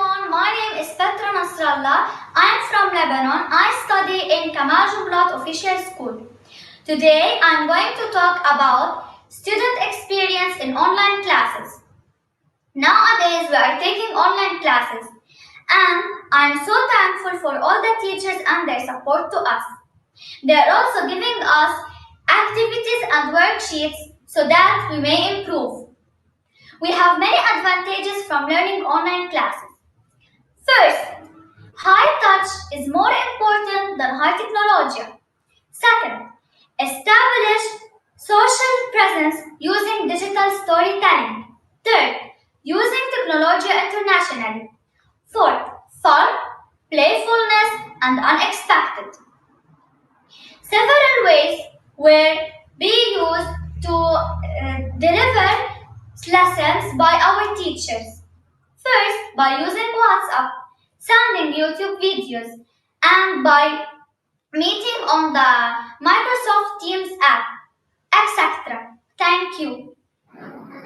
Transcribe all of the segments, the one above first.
everyone, my name is Petra Nasrallah. I am from Lebanon. I study in Kamal Jumblat Official School. Today I am going to talk about student experience in online classes. Nowadays we are taking online classes and I am so thankful for all the teachers and their support to us. They are also giving us activities and worksheets so that we may improve. We have many advantages from learning online classes. First, high touch is more important than high technology. Second, establish social presence using digital storytelling. Third, using technology internationally. Fourth, fun, playfulness, and unexpected. Several ways were being used to deliver lessons by our teachers. First, by using WhatsApp, sending YouTube videos, and by meeting on the Microsoft Teams app, etc. Thank you.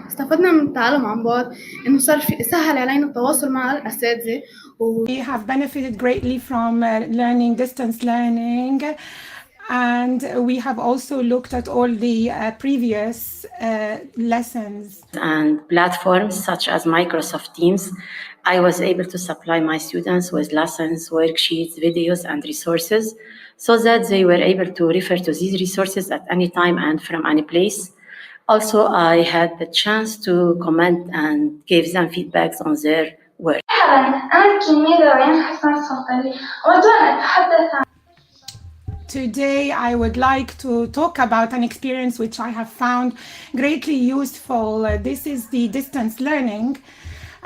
استفدنا من التعلم عن بعد إنه سهل علينا التواصل مع الأساتذة. We have benefited greatly from learning distance learning, and we have also looked at all the previous lessons. And platforms such as Microsoft Teams, I was able to supply my students with lessons, worksheets, videos, and resources so that they were able to refer to these resources at any time and from any place. Also, I had the chance to comment and give them feedbacks on their work. Today, I would like to talk about an experience which I have found greatly useful. This is the distance learning.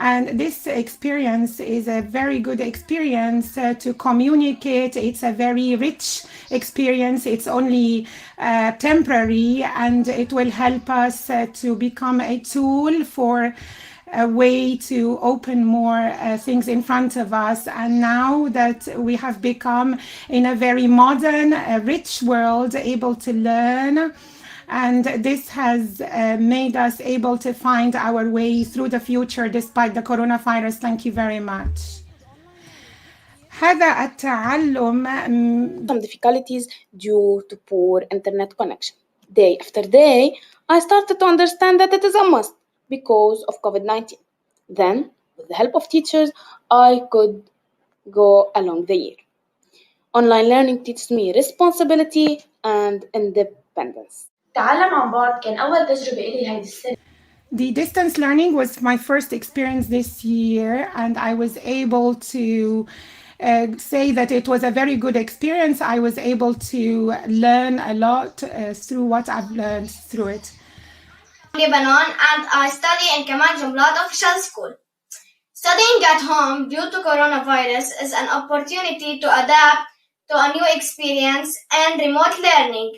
And this experience is a very good experience to communicate. It's a very rich experience. It's only temporary, and it will help us to become a tool for a way to open more things in front of us. And now that we have become in a very modern, rich world, able to learn, and this has made us able to find our way through the future despite the coronavirus. Thank you very much. هذا التعلم Some difficulties due to poor internet connection. Day after day, I started to understand that it is a must because of COVID-19. Then, with the help of teachers, I could go along the year. Online learning teaches me responsibility and independence. تعلم عن بعد كان أول تجربة إلي هيدي السنة. The distance learning was my first experience this year, and I was able to say that it was a very good experience. I was able to learn a lot through what I've learned through it. Lebanon, and I study in Kamal Jumblat Official School. Studying at home due to coronavirus is an opportunity to adapt to a new experience and remote learning,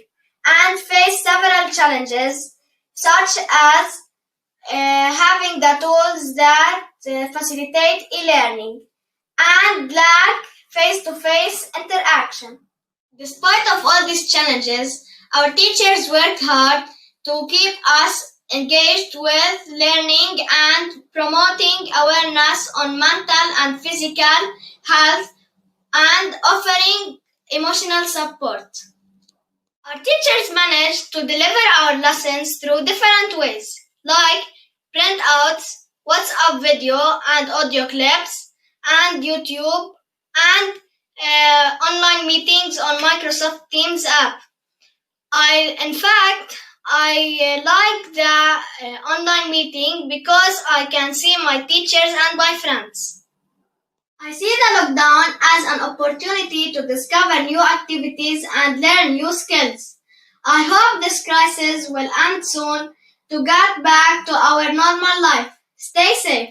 and face several challenges such as having the tools that facilitate e-learning and lack face-to-face interaction. Despite of all these challenges, our teachers worked hard to keep us engaged with learning and promoting awareness on mental and physical health and offering emotional support. Our teachers managed to deliver our lessons through different ways, like printouts, WhatsApp video and audio clips, and YouTube, and online meetings on Microsoft Teams app. In fact, I like the online meeting because I can see my teachers and my friends. I see the lockdown as an opportunity to discover new activities and learn new skills. I hope this crisis will end soon to get back to our normal life. Stay safe.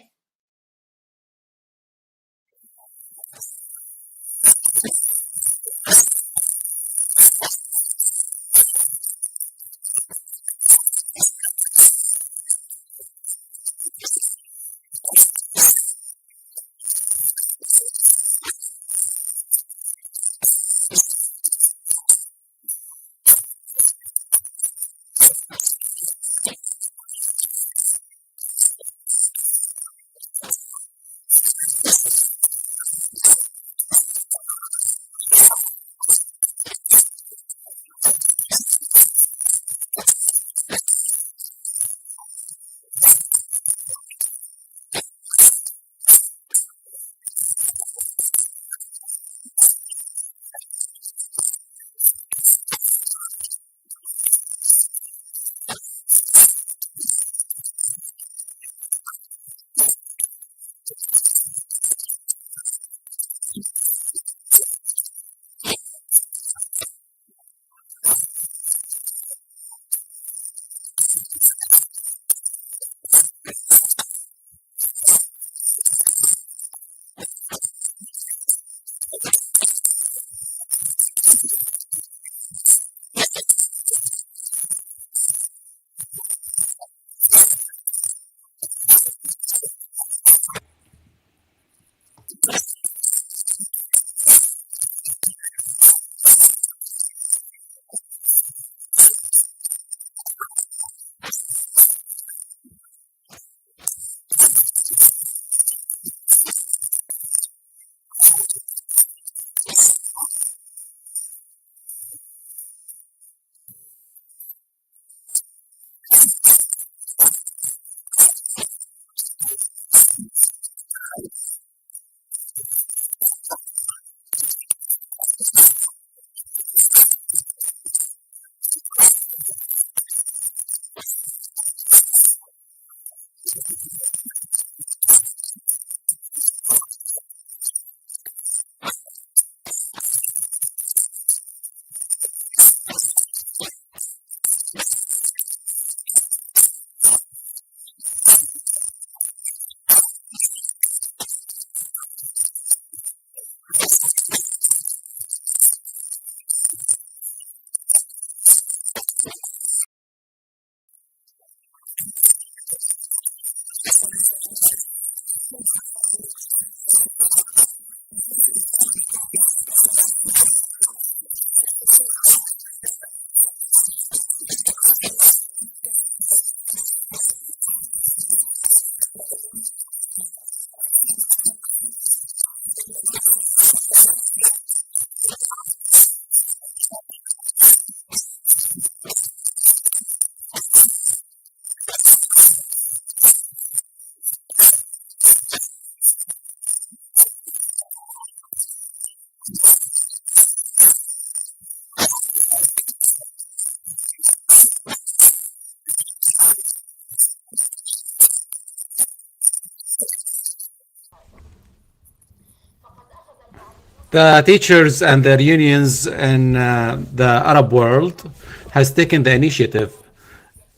The teachers and their unions in the Arab world has taken the initiative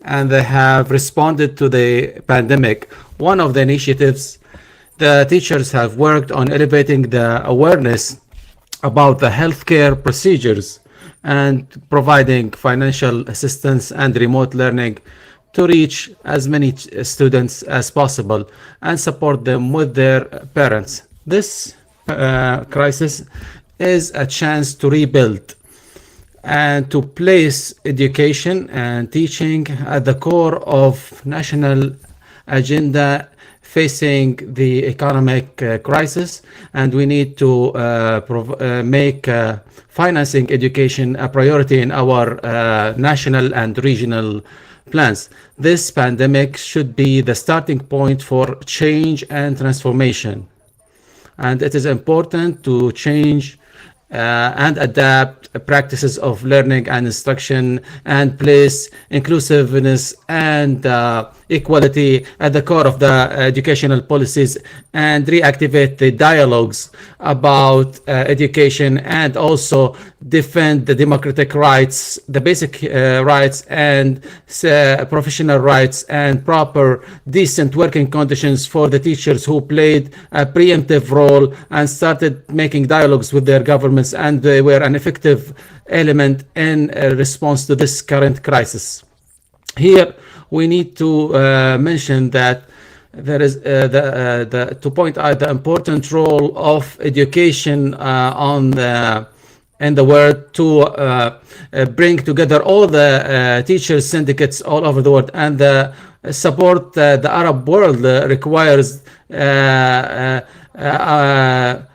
and they have responded to the pandemic. One of the initiatives, the teachers have worked on elevating the awareness about the healthcare procedures and providing financial assistance and remote learning to reach as many students as possible and support them with their parents. This crisis is a chance to rebuild and to place education and teaching at the core of national agenda facing the economic crisis, and we need to make financing education a priority in our national and regional plans. This pandemic should be the starting point for change and transformation, and it is important to change and adapt practices of learning and instruction and place inclusiveness and equality at the core of the educational policies and reactivate the dialogues about education and also defend the democratic rights, the basic rights and professional rights and proper decent working conditions for the teachers who played a preemptive role and started making dialogues with their governments, and they were an effective element in response to this current crisis. Here we need to mention that there is to point out the important role of education in the world to bring together all the teachers syndicates all over the world, and the support the Arab world requires.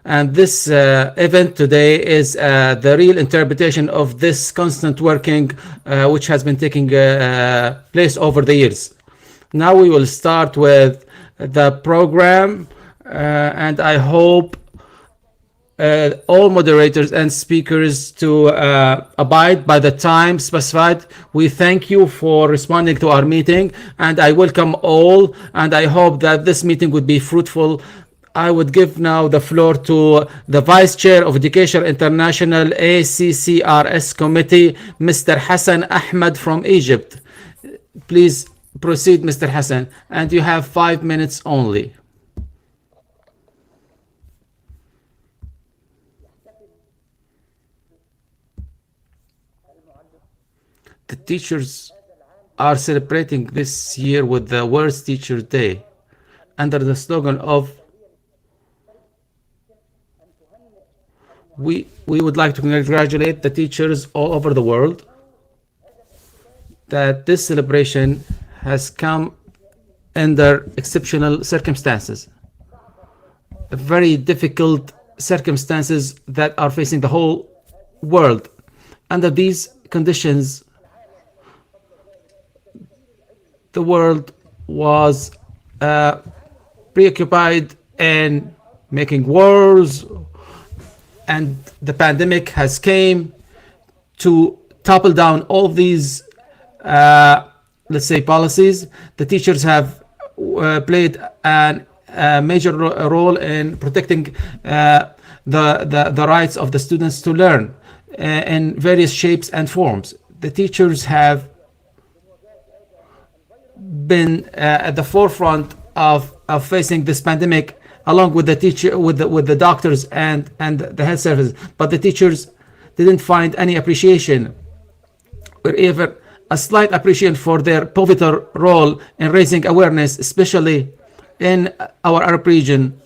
And this event today is the real interpretation of this constant working which has been taking place over the years. Now we will start with the program, and I hope all moderators and speakers to abide by the time specified. We thank you for responding to our meeting, and I welcome all, and I hope that this meeting would be fruitful. I would give now the floor to the Vice Chair of Education International ACCRS Committee, Mr. Hassan Ahmed from Egypt. Please proceed, Mr. Hassan, and you have 5 minutes only. The teachers are celebrating this year with the World Teacher Day under the slogan of we would like to congratulate the teachers all over the world that this celebration has come under exceptional circumstances, very difficult circumstances that are facing the whole world. Under these conditions, the world was preoccupied in making wars, and the pandemic has came to topple down all these, let's say, policies. The teachers have played a major role in protecting the rights of the students to learn in various shapes and forms. The teachers have been at the forefront of facing this pandemic, along with the teacher, with the doctors and the health services. But the teachers didn't find any appreciation or even a slight appreciation for their pivotal role in raising awareness, especially in our Arab region,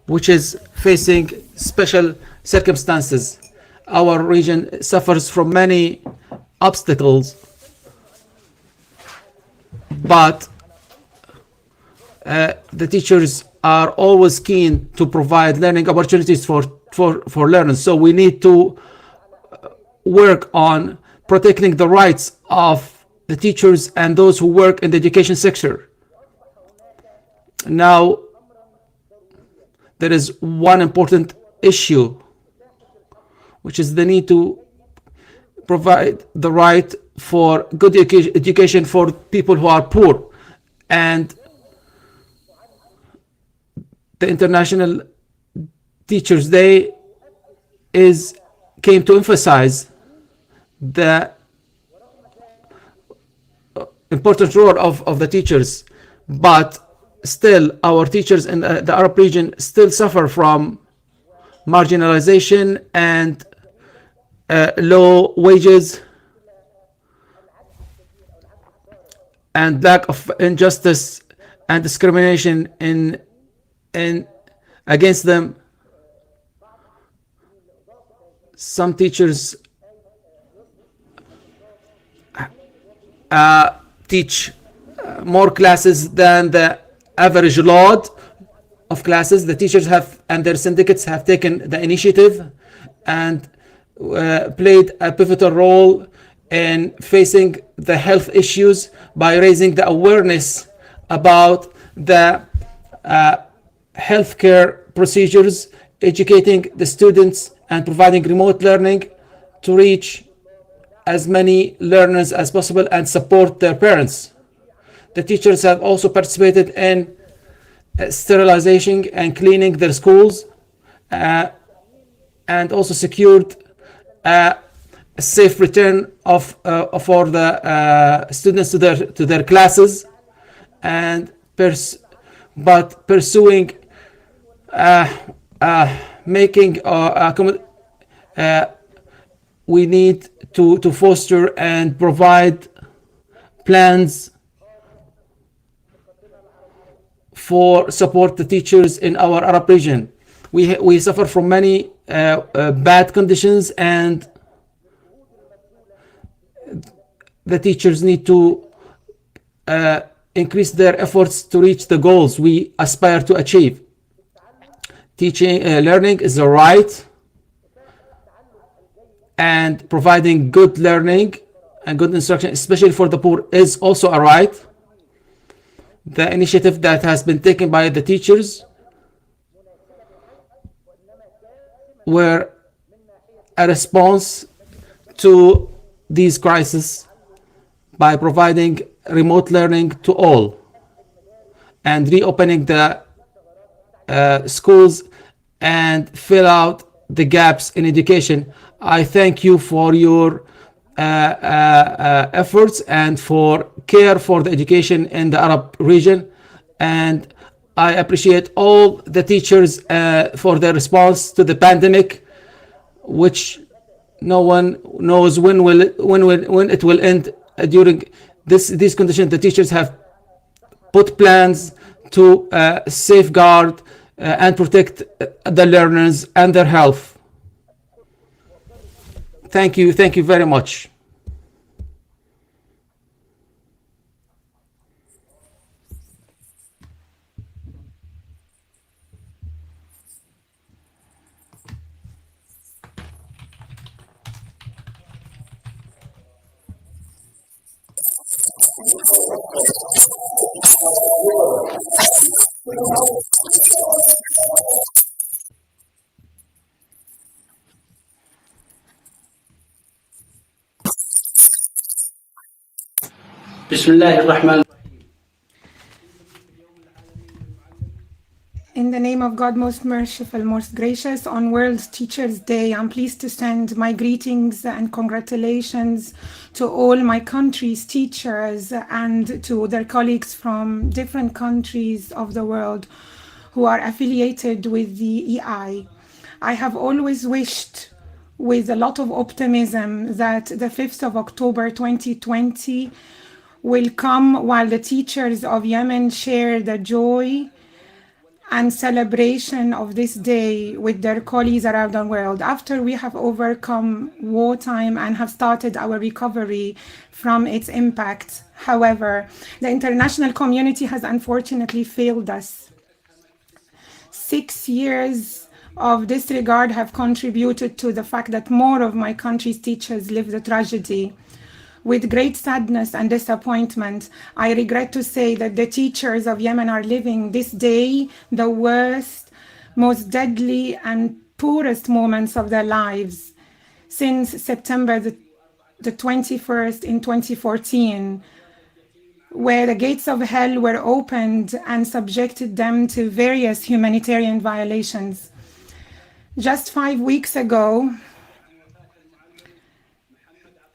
which is facing special circumstances. Our region suffers from many obstacles, but the teachers are always keen to provide learning opportunities for learners. So we need to work on protecting the rights of the teachers and those who work in the education sector. Now, there is one important issue, which is the need to provide the right for good education for people who are poor. And the International Teachers Day came to emphasize the important role of the teachers, but still our teachers in the Arab region still suffer from marginalization and low wages and lack of injustice and discrimination in against them. Some teachers teach more classes than the average load of classes. The teachers have and their syndicates have taken the initiative and played a pivotal role in facing the health issues by raising the awareness about the healthcare procedures, educating the students and providing remote learning to reach as many learners as possible and support their parents. The teachers have also participated in sterilizing and cleaning their schools and also secured a safe return for the students to their classes, and pursuing making we need to foster and provide plans for support the teachers in our Arab region. We suffer from many bad conditions, and the teachers need to increase their efforts to reach the goals we aspire to achieve. Learning is a right, and providing good learning and good instruction, especially for the poor, is also a right. The initiative that has been taken by the teachers were a response to these crises by providing remote learning to all and reopening the schools and fill out the gaps in education. I thank you for your efforts and for care for the education in the Arab region, and I appreciate all the teachers for their response to the pandemic, which no one knows when it will end. During these conditions, the teachers have put plans to safeguard and protect the learners and their health. Thank you very much. بسم الله الرحمن. In the name of God, most merciful, most gracious, on World Teachers' Day, I'm pleased to send my greetings and congratulations to all my country's teachers and to their colleagues from different countries of the world who are affiliated with the EI. I have always wished with a lot of optimism that the 5th of October 2020 will come while the teachers of Yemen share the joy and celebration of this day with their colleagues around the world. After we have overcome wartime and have started our recovery from its impact, however, the international community has unfortunately failed us. 6 years of disregard have contributed to the fact that more of my country's teachers live the tragedy. With great sadness and disappointment, I regret to say that the teachers of Yemen are living this day the worst, most deadly and poorest moments of their lives since September the 21st in 2014, where the gates of hell were opened and subjected them to various humanitarian violations. Just 5 weeks ago,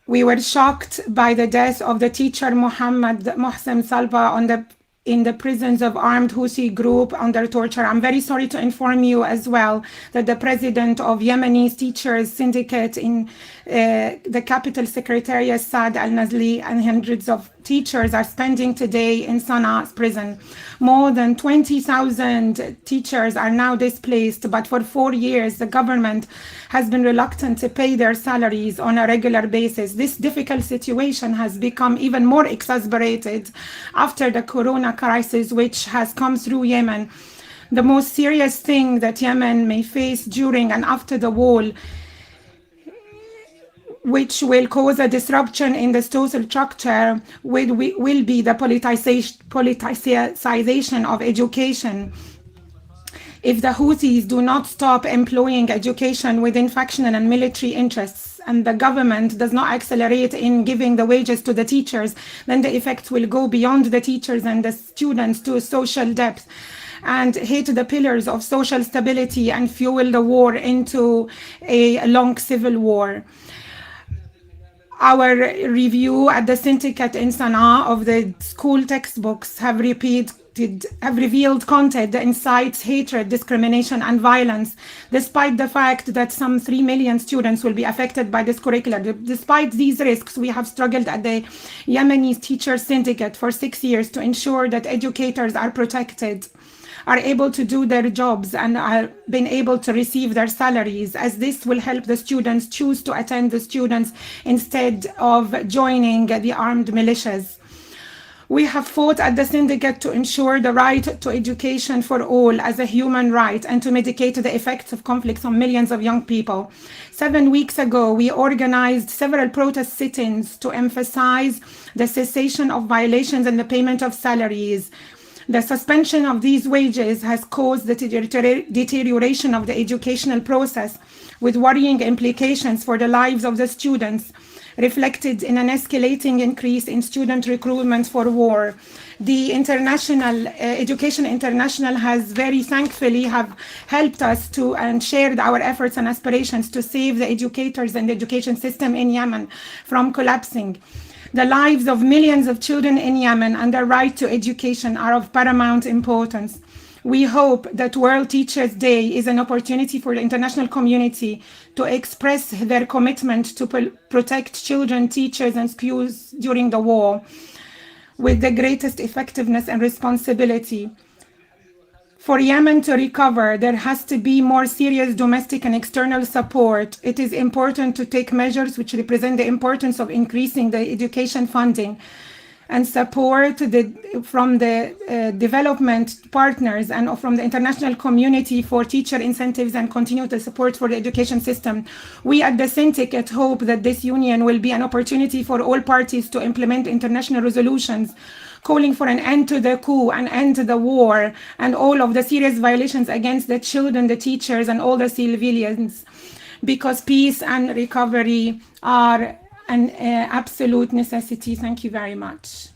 we were shocked by the death of the teacher Muhammad Mohsen Salba in the prisons of armed Houthi group under torture. I'm very sorry to inform you as well that the president of Yemeni Teachers Syndicate in the capital secretariat, Saad al-Nazli, and hundreds of teachers are spending today in Sana'a prison. More than 20,000 teachers are now displaced, but for 4 years, the government has been reluctant to pay their salaries on a regular basis. This difficult situation has become even more exacerbated after the corona crisis, which has come through Yemen. The most serious thing that Yemen may face during and after the war, which will cause a disruption in the social structure, will be the politicization of education. If the Houthis do not stop employing education within factional and military interests, and the government does not accelerate in giving the wages to the teachers, then the effects will go beyond the teachers and the students to social depth and hit the pillars of social stability and fuel the war into a long civil war. Our review at the syndicate in Sana'a of the school textbooks have revealed content that incites hatred, discrimination, and violence, despite the fact that some 3 million students will be affected by this curriculum. Despite these risks, we have struggled at the Yemeni Teachers Syndicate for 6 years to ensure that educators are protected, are able to do their jobs, and are been able to receive their salaries, as this will help the students choose to attend the students instead of joining the armed militias. We have fought at the syndicate to ensure the right to education for all as a human right and to mitigate the effects of conflicts on millions of young people. 7 weeks ago, we organized several protest sit-ins to emphasize the cessation of violations and the payment of salaries. The suspension of these wages has caused the deterioration of the educational process, with worrying implications for the lives of the students, reflected in an escalating increase in student recruitment for war. The Education International has very thankfully have helped us to and shared our efforts and aspirations to save the educators and the education system in Yemen from collapsing. The lives of millions of children in Yemen and their right to education are of paramount importance. We hope that World Teachers' Day is an opportunity for the international community to express their commitment to protect children, teachers, and schools during the war with the greatest effectiveness and responsibility. For Yemen to recover, there has to be more serious domestic and external support. It is important to take measures which represent the importance of increasing the education funding and support from the development partners and from the international community for teacher incentives and continue to support for the education system. We at the syndicate hope that this union will be an opportunity for all parties to implement international resolutions calling for an end to the coup, an end to the war, and all of the serious violations against the children, the teachers, and all the civilians, because peace and recovery are an absolute necessity. Thank you very much.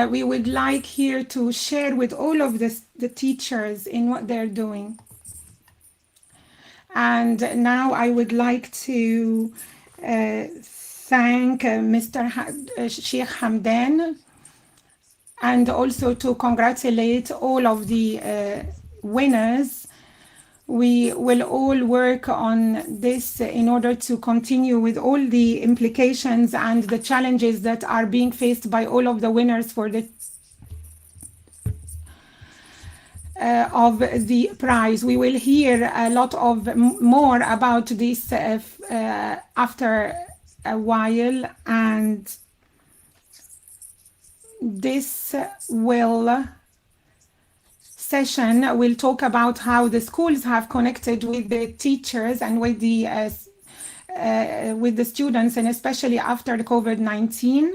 We would like here to share with all of the teachers in what they're doing. And now I would like to thank Mr. Sheikh Hamdan and also to congratulate all of the winners. We will all work on this in order to continue with all the implications and the challenges that are being faced by all of the winners for the of the prize. We will hear a lot of more about this after a while, and this session will talk about how the schools have connected with the teachers and with the students, and especially after the COVID-19.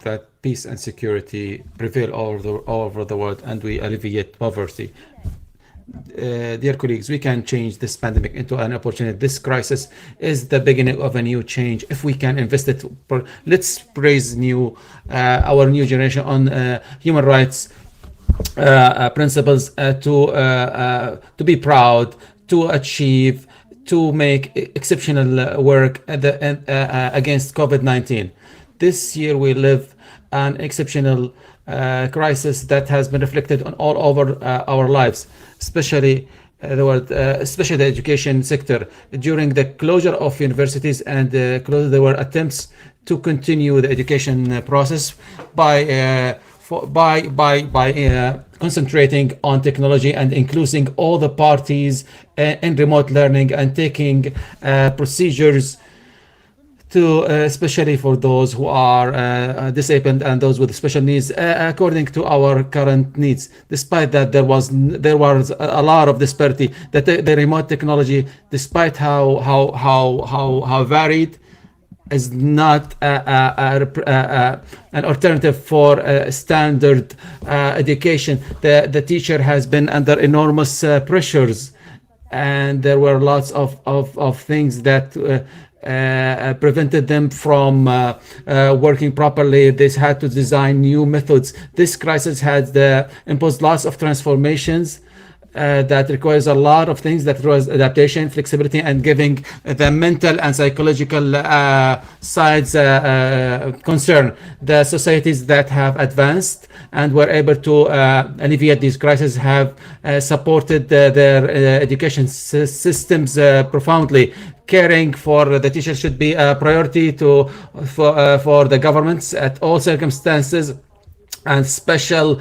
That peace and security prevail all over the world and we alleviate poverty. Dear colleagues, we can change this pandemic into an opportunity. This crisis is the beginning of a new change. If we can invest it, let's praise our new generation on human rights principles to be proud, to achieve, to make exceptional work against COVID-19. This year we live an exceptional crisis that has been reflected on all over our lives, especially the education sector. During the closure of universities and there were attempts to continue the education process by concentrating on technology and including all the parties in remote learning and taking procedures to especially for those who are disabled and those with special needs according to our current needs. Despite that, there was a lot of disparity that the remote technology, despite how varied, is not an alternative for standard education. The teacher has been under enormous pressures, and there were lots of things that prevented them from working properly. They had to design new methods. This crisis had imposed lots of transformations that requires a lot of things, that requires adaptation, flexibility, and giving the mental and psychological sides concern. The societies that have advanced and were able to alleviate these crises have supported their education systems profoundly. Caring for the teachers should be a priority for the governments at all circumstances, and special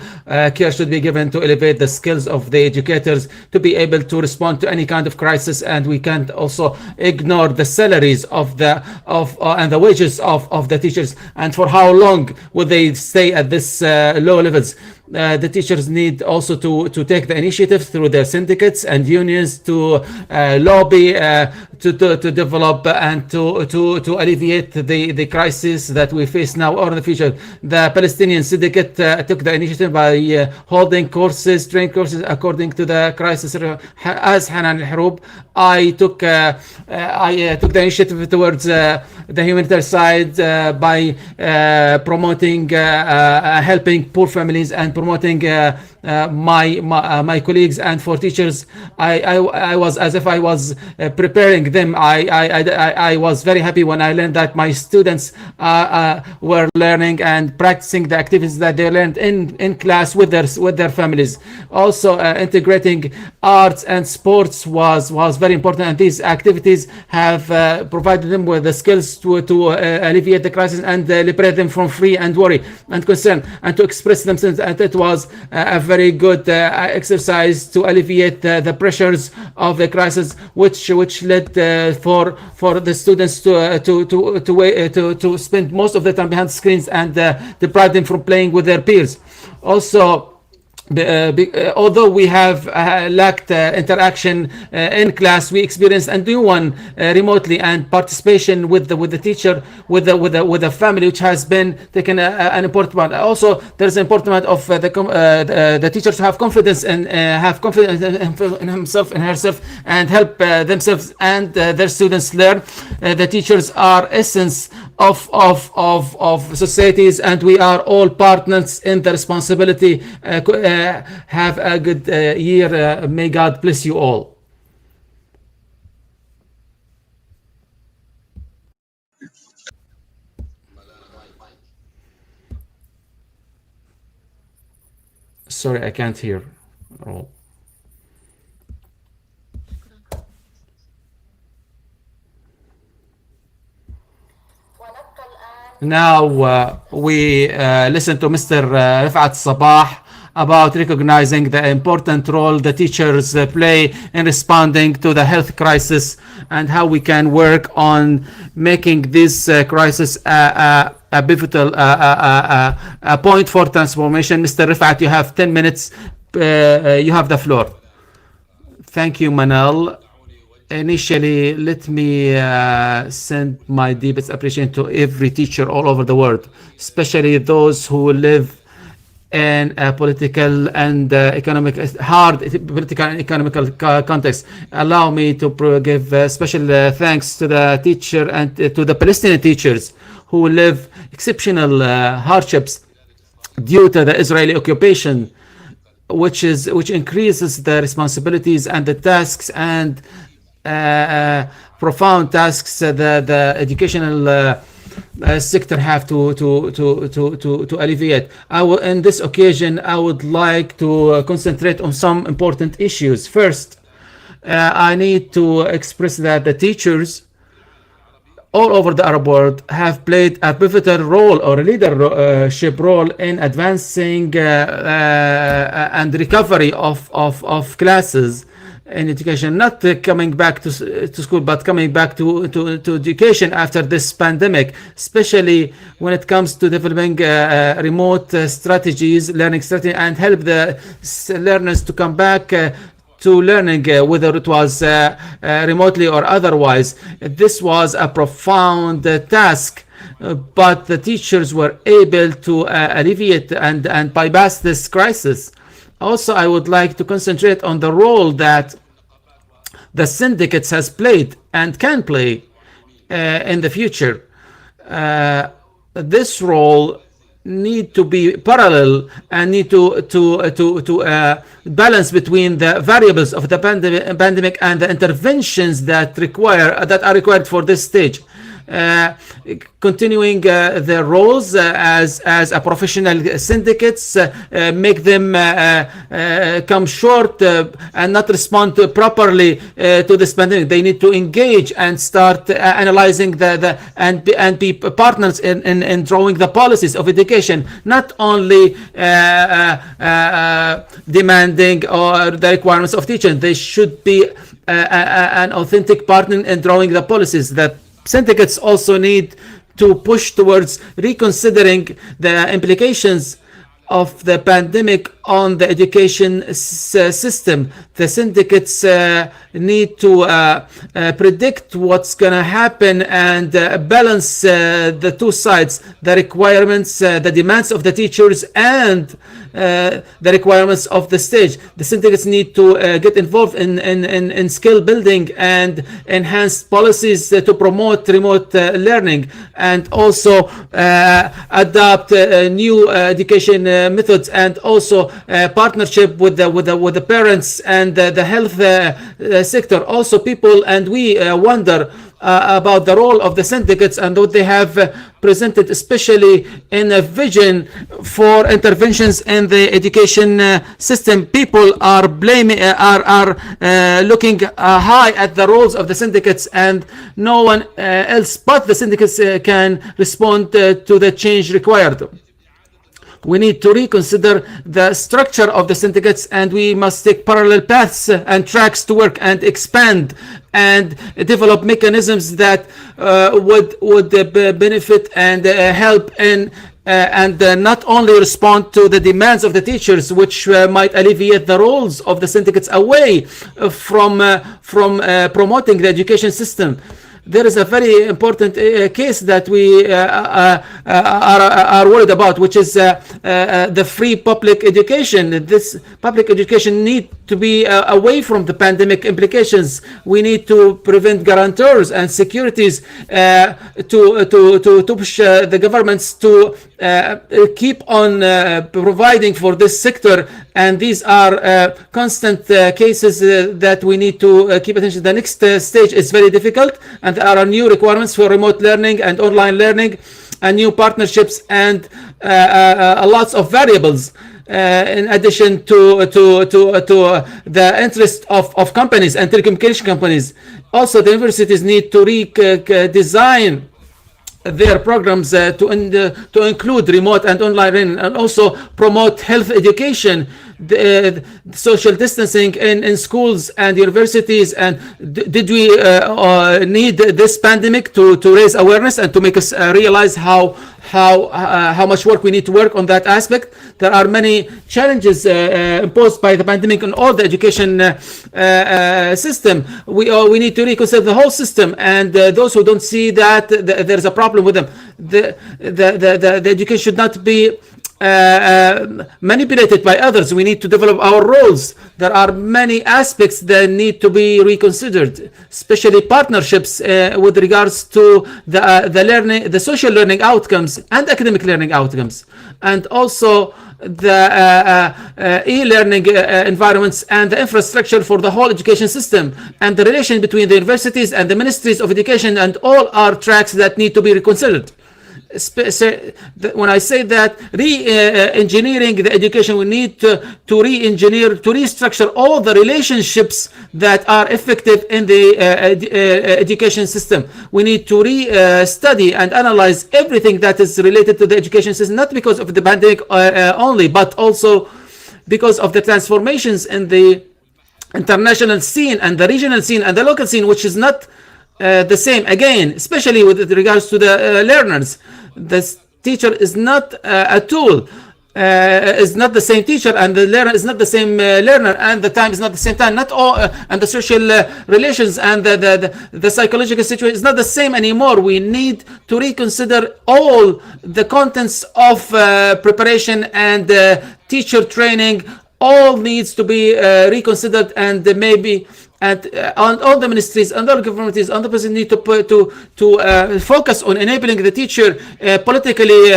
care should be given to elevate the skills of the educators to be able to respond to any kind of crisis. And we can't also ignore the salaries and the wages of the teachers, and for how long will they stay at this low levels. The teachers need also to take the initiative through their syndicates and unions to lobby to develop and to alleviate the crisis that we face now or in the future. The Palestinian syndicate took the initiative by holding training courses according to the crisis. As Hanan al-Haroub, I took the initiative towards the humanitarian side by promoting helping poor families and promoting my colleagues. And for teachers, I was as if I was preparing them. I was very happy when I learned that my students were learning and practicing the activities that they learned in class with their families. Also, integrating arts and sports was very important, and these activities have provided them with the skills to alleviate the crisis and liberate them from fear and worry and concern, and to express themselves. And it was a very good exercise to alleviate the pressures of the crisis, which led for the students to spend most of the time behind screens and deprive them from playing with their peers. Also, although we have lacked interaction in class, we experienced a new one remotely, and participation with the teacher, with the family, which has been taken an important part. Also, there's an important part of the teachers have confidence in himself and herself, and help themselves and their students learn. The teachers are essence of societies, and we are all partners in the responsibility. Have a good year. May God bless you all. Sorry, I can't hear. Oh. Now we listen to Mr. Rifat Sabah about recognizing the important role the teachers play in responding to the health crisis and how we can work on making this crisis a pivotal a point for transformation. Mr. Rifat, you have 10 minutes. You have the floor. Thank you, Manal. Initially, let me send my deepest appreciation to every teacher all over the world, especially those who live in a political and economic hard political and economical context. Allow me to give special thanks to the teacher and to the Palestinian teachers who live exceptional hardships due to the Israeli occupation, which increases the responsibilities and the tasks and profound tasks the educational sector have to alleviate. In this occasion, I would like to concentrate on some important issues. First, I need to express that the teachers all over the Arab world have played a pivotal role or a leadership role in advancing and recovery of classes in education, not coming back to school, but coming back to education after this pandemic, especially when it comes to developing remote strategies, learning strategy, and help the learners to come back to learning, whether it was remotely or otherwise. This was a profound task, but the teachers were able to alleviate and bypass this crisis. Also, I would like to concentrate on the role that the syndicates has played and can play in the future. This role need to be parallel and need to balance between the variables of the pandemic and the interventions that are required for this stage. Continuing their roles as a professional syndicates, make them come short and not respond properly to this pandemic. They need to engage and start analyzing and be partners in drawing the policies of education, not only demanding or the requirements of teaching. They should be an authentic partner in drawing the policies. That syndicates also need to push towards reconsidering the implications of the pandemic on the education system. The syndicates need to predict what's going to happen and balance the two sides, the requirements, the demands of the teachers and the requirements of the stage. The syndicates need to get involved in skill building and enhance policies to promote remote learning, and also adopt new education methods, and also partnership with the parents and the health sector. Also, people and we wonder about the role of the syndicates and what they have presented, especially in a vision for interventions in the education system. People are blaming, are looking high at the roles of the syndicates, and no one else but the syndicates can respond to the change required. We need to reconsider the structure of the syndicates, and we must take parallel paths and tracks to work and expand and develop mechanisms that would benefit and help in and not only respond to the demands of the teachers, which might alleviate the roles of the syndicates away from promoting the education system. There is a very important case that we are worried about, which is the free public education. This public education needs to be away from the pandemic implications. We need to prevent guarantors and securities to push the governments to keep on providing for this sector, and these are constant cases that we need to keep attention. The next stage is very difficult, and there are new requirements for remote learning and online learning, and new partnerships and lots of variables. In addition to the interest of companies and telecommunication companies, also the universities need to redesign their programs to include remote and online learning, and also promote health education, social distancing in schools and universities. And did we need this pandemic to raise awareness and to make us realize how much work we need to work on that aspect? There are many challenges imposed by the pandemic on all the education system. We need to reconsider the whole system, and those who don't see that there's a problem with them. The education should not be manipulated by others. We need to develop our roles. There are many aspects that need to be reconsidered, especially partnerships with regards to the learning, the social learning outcomes and academic learning outcomes, and also the e-learning environments and the infrastructure for the whole education system, and the relation between the universities and the ministries of education, and all are tracks that need to be reconsidered. When I say that re-engineering the education, we need to re-engineer, to restructure all the relationships that are effective in the education system. We need to study and analyze everything that is related to the education system, not because of the pandemic only, but also because of the transformations in the international scene and the regional scene and the local scene, which is not the same, again, especially with regards to the learners. The teacher is not a tool, is not the same teacher, and the learner is not the same learner, and the time is not the same time. Not all, and the social relations and the psychological situation is not the same anymore. We need to reconsider all the contents of preparation and teacher training. All needs to be reconsidered, and maybe on all the ministries and all governments on the president need to focus on enabling the teacher politically,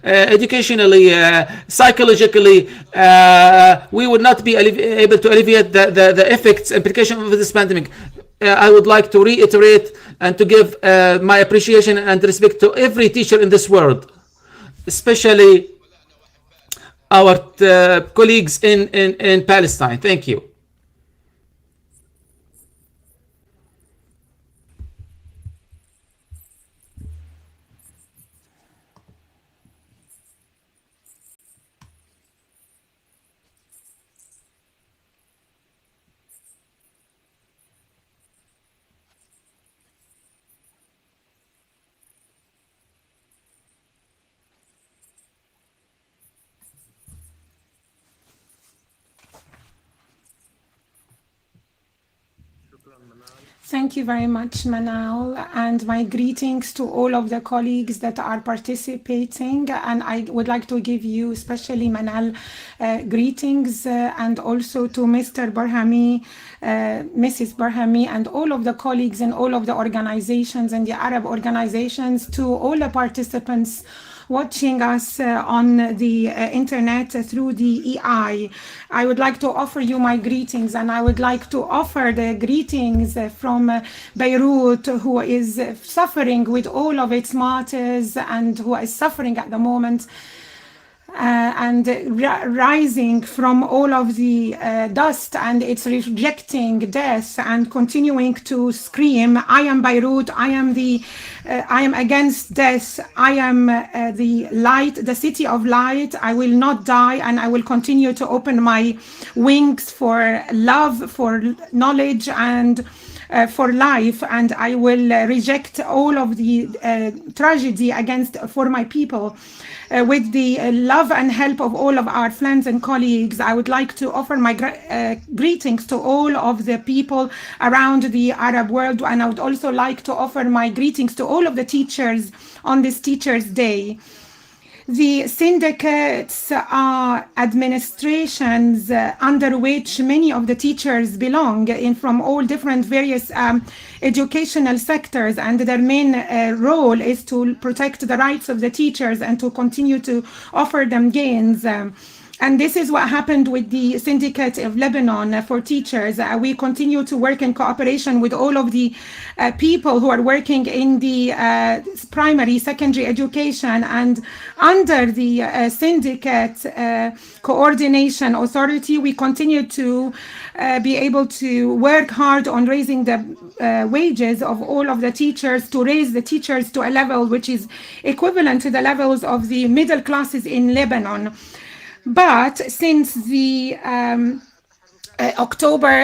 educationally, psychologically. We would not be able to alleviate the effects, implications of this pandemic. I would like to reiterate and to give my appreciation and respect to every teacher in this world, especially our colleagues in Palestine. Thank you. Thank you very much, Manal, and my greetings to all of the colleagues that are participating. And I would like to give you, especially Manal, greetings, and also to Mr. Barhami, Mrs. Barhami, and all of the colleagues in all of the organizations and the Arab organizations, to all the participants watching us on the internet through the EI. I would like to offer you my greetings, and I would like to offer the greetings from Beirut, who is suffering with all of its martyrs and who is suffering at the moment. And rising from all of the dust, and it's rejecting death and continuing to scream, I am Beirut, I am against death, I am the light, the city of light, I will not die, and I will continue to open my wings for love, for knowledge, and for life, and I will reject all of the tragedy for my people. With the love and help of all of our friends and colleagues, I would like to offer my greetings to all of the people around the Arab world, and I would also like to offer my greetings to all of the teachers on this Teachers' Day. The syndicates are administrations under which many of the teachers belong from all different various educational sectors, and their main role is to protect the rights of the teachers and to continue to offer them gains. And this is what happened with the Syndicate of Lebanon for Teachers. We continue to work in cooperation with all of the people who are working in the primary, secondary education, and under the Syndicate Coordination Authority, we continue to be able to work hard on raising the wages of all of the teachers, to raise the teachers to a level which is equivalent to the levels of the middle classes in Lebanon. But since the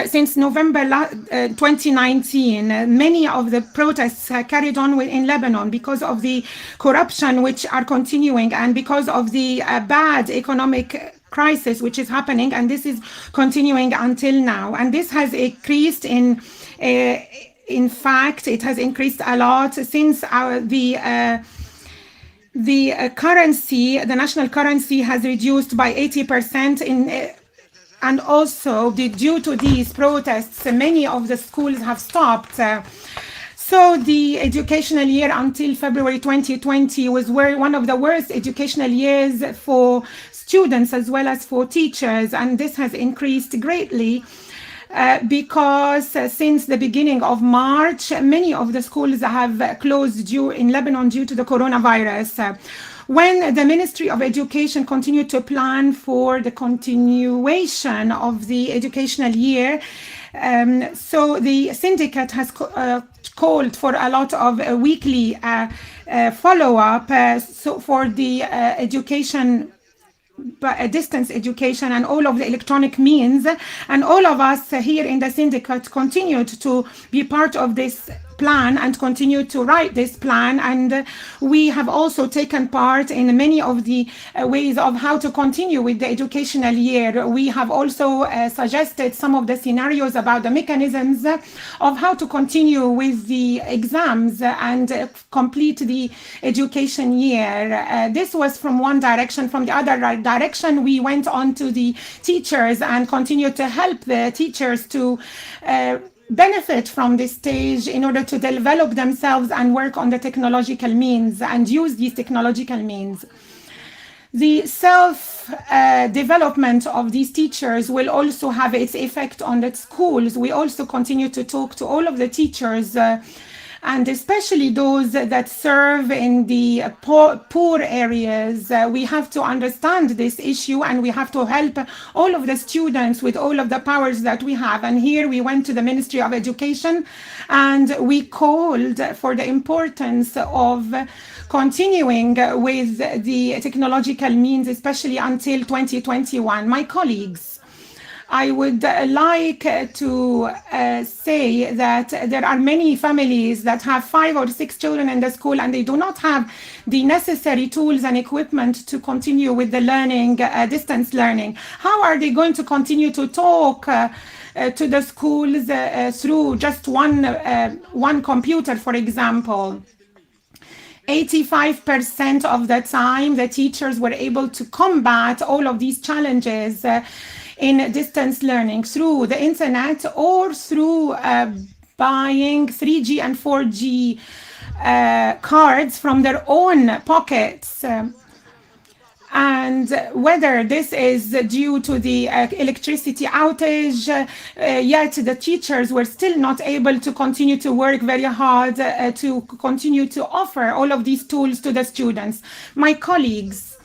since November 2019, many of the protests carried on in Lebanon because of the corruption which are continuing, and because of the bad economic crisis which is happening, and this is continuing until now. And this has increased in fact, it has increased a lot since the currency, the national currency, has reduced by 80% and also due to these protests, many of the schools have stopped. So the educational year until February 2020 was one of the worst educational years for students as well as for teachers, and this has increased greatly. Because since the beginning of March, many of the schools have closed in Lebanon due to the coronavirus. When the Ministry of Education continued to plan for the continuation of the educational year, so the syndicate has called for a lot of weekly follow-up so for the education, distance education and all of the electronic means, and all of us here in the syndicate continued to be part of this plan and continue to write this plan, and we have also taken part in many of the ways of how to continue with the educational year. We have also suggested some of the scenarios about the mechanisms of how to continue with the exams and complete the education year. This was from one direction. From the other direction, we went on to the teachers and continued to help the teachers to benefit from this stage in order to develop themselves and work on the technological means and use these technological means. The self-development of these teachers will also have its effect on the schools. We also continue to talk to all of the teachers and especially those that serve in the poor areas. We have to understand this issue and we have to help all of the students with all of the powers that we have. And here we went to the Ministry of Education and we called for the importance of continuing with the technological means, especially until 2021. My colleagues, I would like to say that there are many families that have 5 or 6 children in the school and they do not have the necessary tools and equipment to continue with the learning, distance learning. How are they going to continue to talk to the schools through just one computer, for example? 85% of the time, the teachers were able to combat all of these challenges in distance learning through the internet or through buying 3G and 4G cards from their own pockets. And whether this is due to the electricity outage, yet the teachers were still not able to continue to work very hard to continue to offer all of these tools to the students. My colleagues,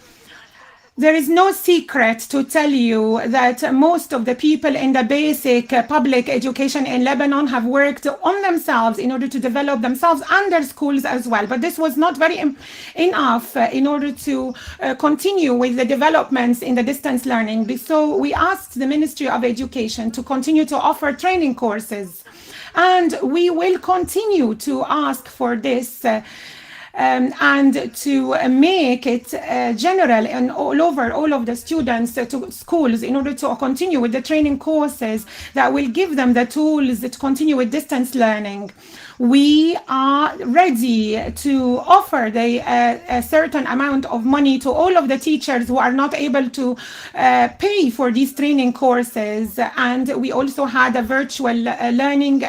there is no secret to tell you that most of the people in the basic public education in Lebanon have worked on themselves in order to develop themselves and their schools as well. But this was not very enough in order to continue with the developments in the distance learning. So we asked the Ministry of Education to continue to offer training courses. And we will continue to ask for this and to make it general and all over all of the students to schools in order to continue with the training courses that will give them the tools to continue with distance learning. We are ready to offer a certain amount of money to all of the teachers who are not able to pay for these training courses. And we also had a virtual learning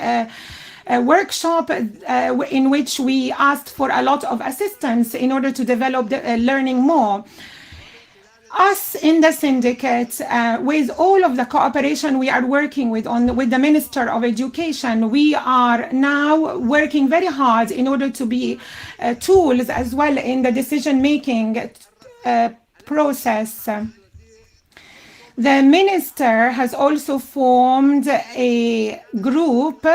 a workshop in which we asked for a lot of assistance in order to develop the learning more. us in the syndicate, with all of the cooperation we are working with the Minister of Education, we are now working very hard in order to be tools as well in the decision-making process. The minister has also formed a group,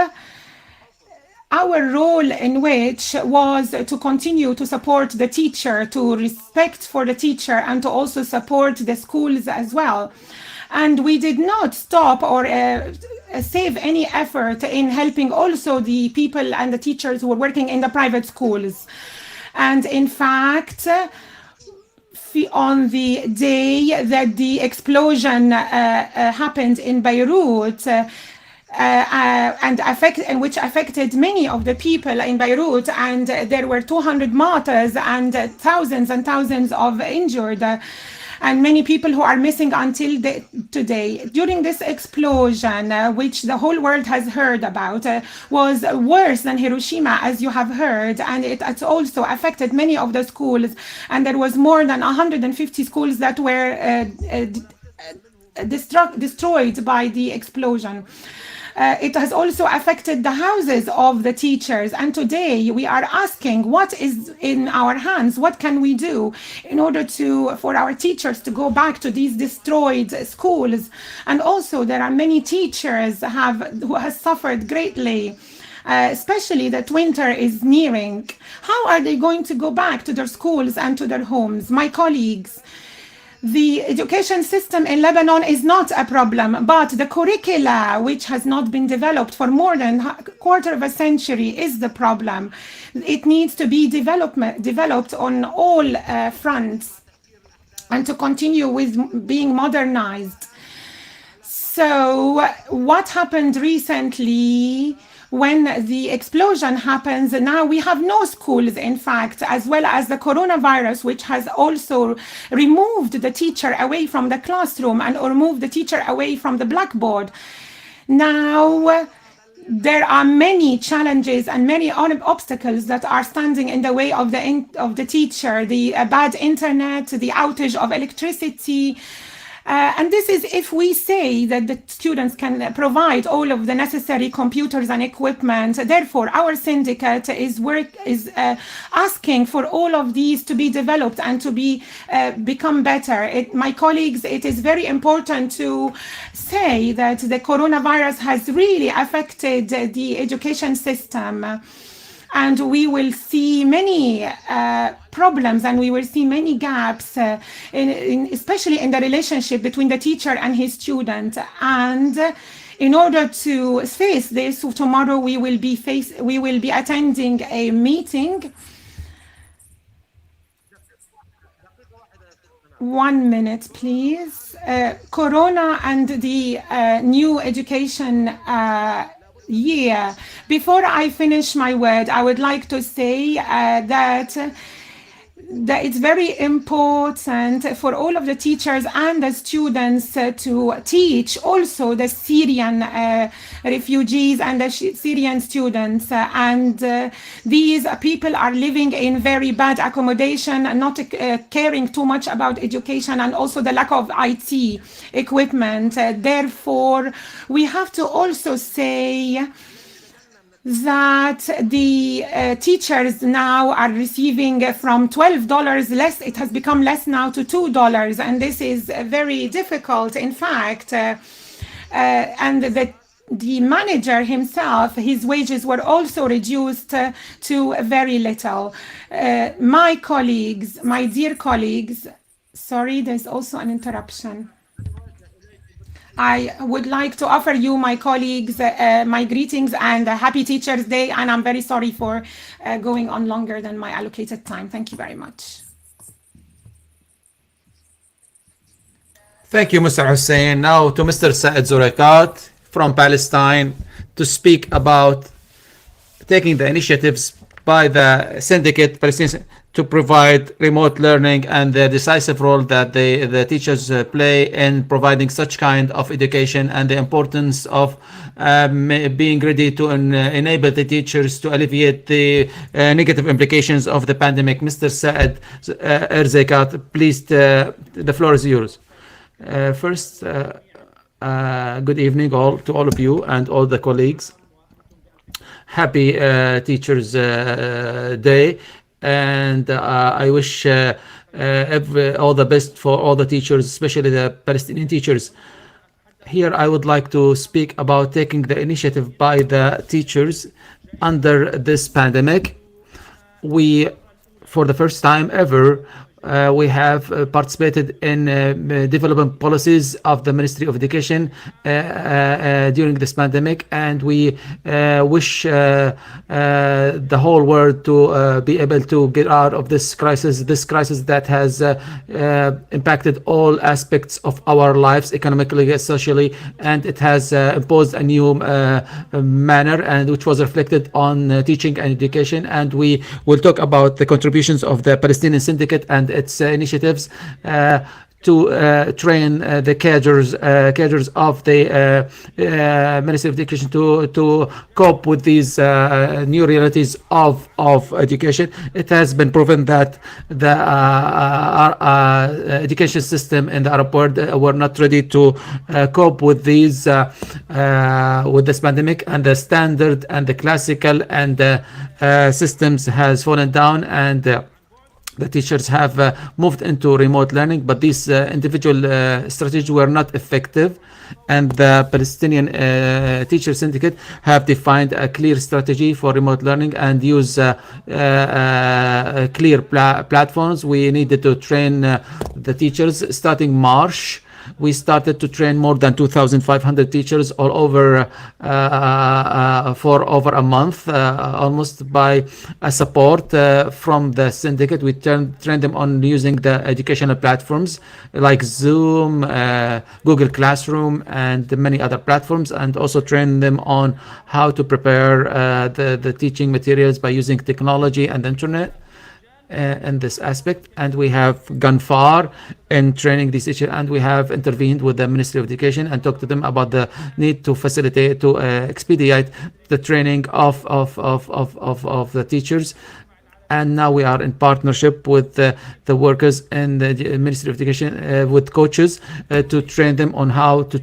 our role in which was to continue to support the teacher, to respect for the teacher, and to also support the schools as well. And we did not stop or save any effort in helping also the people and the teachers who were working in the private schools. And in fact, on the day that the explosion happened in Beirut, and which affected many of the people in Beirut, and there were 200 martyrs and thousands of injured, and many people who are missing until today. During this explosion, which the whole world has heard about, was worse than Hiroshima, as you have heard, and it also affected many of the schools, and there was more than 150 schools that were destroyed by the explosion. It has also affected the houses of the teachers. And today we are asking what is in our hands, what can we do in order for our teachers to go back to these destroyed schools. And also there are many teachers who have suffered greatly, especially that winter is nearing. How are they going to go back to their schools and to their homes? My colleagues, the education system in Lebanon is not a problem, but the curricula, which has not been developed for more than a quarter of a century, is the problem. It needs to be developed on all fronts and to continue with being modernized. So what happened recently when the explosion happens, now we have no schools, in fact, as well as the coronavirus, which has also removed the teacher away from the classroom and removed the teacher away from the blackboard. Now, there are many challenges and many obstacles that are standing in the way of the teacher, the bad internet, the outage of electricity. And this is if we say that the students can provide all of the necessary computers and equipment. Therefore, our syndicate is asking for all of these to be developed and to become better. My colleagues, it is very important to say that the coronavirus has really affected the education system. And we will see many problems, and we will see many gaps, especially in the relationship between the teacher and his student. And in order to face this, tomorrow we will be attending a meeting. 1 minute, please. Corona and the new education year. Before I finish my word, I would like to say that it's very important for all of the teachers and the students to teach also the Syrian refugees and the Syrian students. And these people are living in very bad accommodation, not caring too much about education, and also the lack of IT equipment. Therefore, we have to also say that the teachers now are receiving from $12 less. It has become less now to $2, and this is very difficult. In fact, and the manager himself, his wages were also reduced to very little. My colleagues, my dear colleagues, sorry, there's also an interruption. I would like to offer you, my colleagues, my greetings and a happy Teachers' Day, and I'm very sorry for going on longer than my allocated time. Thank you very much. Thank you, Mr. Hussein. Now to Mr. Saad Zurakat from Palestine to speak about taking the initiatives by the syndicate Palestinian to provide remote learning and the decisive role that the teachers play in providing such kind of education, and the importance of being ready to enable the teachers to alleviate the negative implications of the pandemic. Mr. Saad Erzekat, please, the floor is yours. First, good evening to all of you and all the colleagues. Happy Teachers Day, and I wish all the best for all the teachers, especially the Palestinian teachers. Here I would like to speak about taking the initiative by the teachers under this pandemic. We, for the first time ever, we have participated in development policies of the Ministry of Education during this pandemic, and we wish the whole world to be able to get out of this crisis that has impacted all aspects of our lives, economically, socially, and it has imposed a new manner, and which was reflected on teaching and education. And we will talk about the contributions of the Palestinian Syndicate and its initiatives to train the cadres of the Ministry of Education to cope with these new realities of education. It has been proven that the education system in the Arab world were not ready to cope with these with this pandemic, and the standard and the classical and systems has fallen down, and the teachers have moved into remote learning, but these individual strategies were not effective, and the Palestinian Teacher Syndicate have defined a clear strategy for remote learning and use clear platforms. We needed to train the teachers starting March. We started to train more than 2,500 teachers all over for over a month, almost by a support from the syndicate. We trained them on using the educational platforms like Zoom, Google Classroom, and many other platforms, and also trained them on how to prepare the teaching materials by using technology and internet. In this aspect, and we have gone far in training these teachers, and we have intervened with the Ministry of Education and talked to them about the need to facilitate, to expedite the training of the teachers. And now we are in partnership with the workers and the Ministry of Education, with coaches, to train them on how to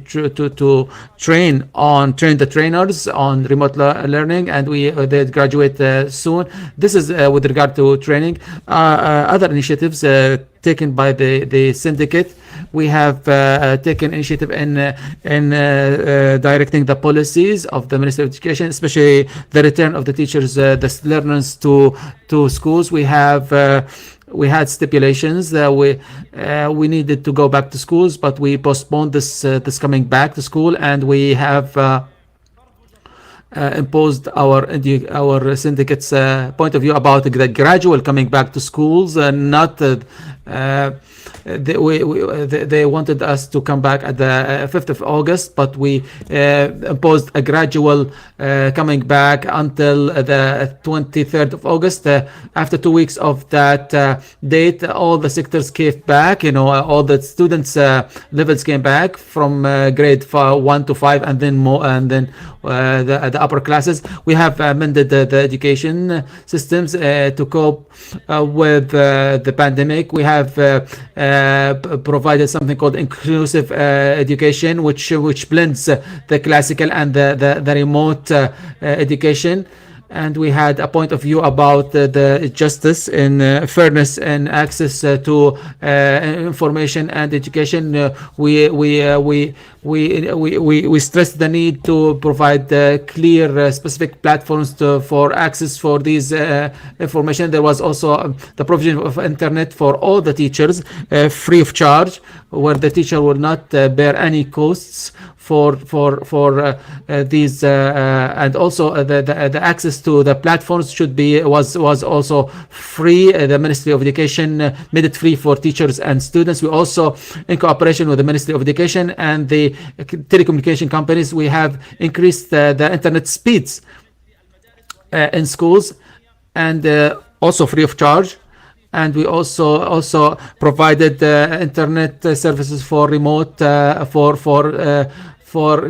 train the trainers on remote learning, and they graduate soon. This is with regard to training. Other initiatives taken by the syndicate. We have taken initiative in directing the policies of the Ministry of Education, especially the return of the teachers, the learners to schools. We had stipulations that we needed to go back to schools, but we postponed this coming back to school, and we have imposed our syndicate's point of view about the gradual coming back to schools, not they wanted us to come back at the 5th of August, but we imposed a gradual coming back until the 23rd of August. After 2 weeks of that date, all the sectors came back, all the students levels came back from grade 1 to 5, and then more, and then the upper classes. We have amended the education systems to cope with the pandemic. We have provided something called inclusive education, which blends the classical and the remote education. And we had a point of view about the justice and fairness and access to information and education. We stressed the need to provide clear, specific platforms for access for these information. There was also the provision of internet for all the teachers, free of charge, where the teacher will not bear any costs for these, and also the access to the platforms was also free. The Ministry of Education made it free for teachers and students. We also, in cooperation with the Ministry of Education and the telecommunication companies, we have increased the internet speeds in schools, and also free of charge. and we also provided internet services for remote for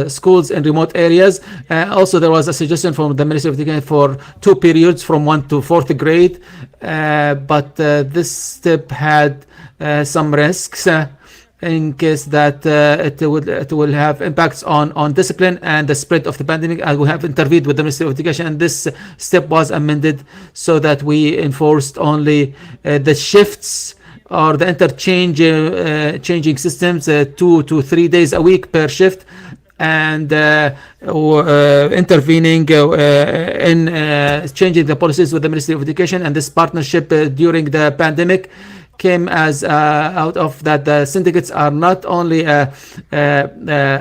schools in remote areas. Also, there was a suggestion from the Ministry of Education for 2 periods from 1 to 4th grade, but this step had some risks. In case that it will have impacts on discipline and the spread of the pandemic, and we have intervened with the Ministry of Education, and this step was amended so that we enforced only the shifts or the changing systems 2 to 3 days a week per shift, and intervening in changing the policies with the Ministry of Education. And this partnership during the pandemic came as out of that the syndicates are not only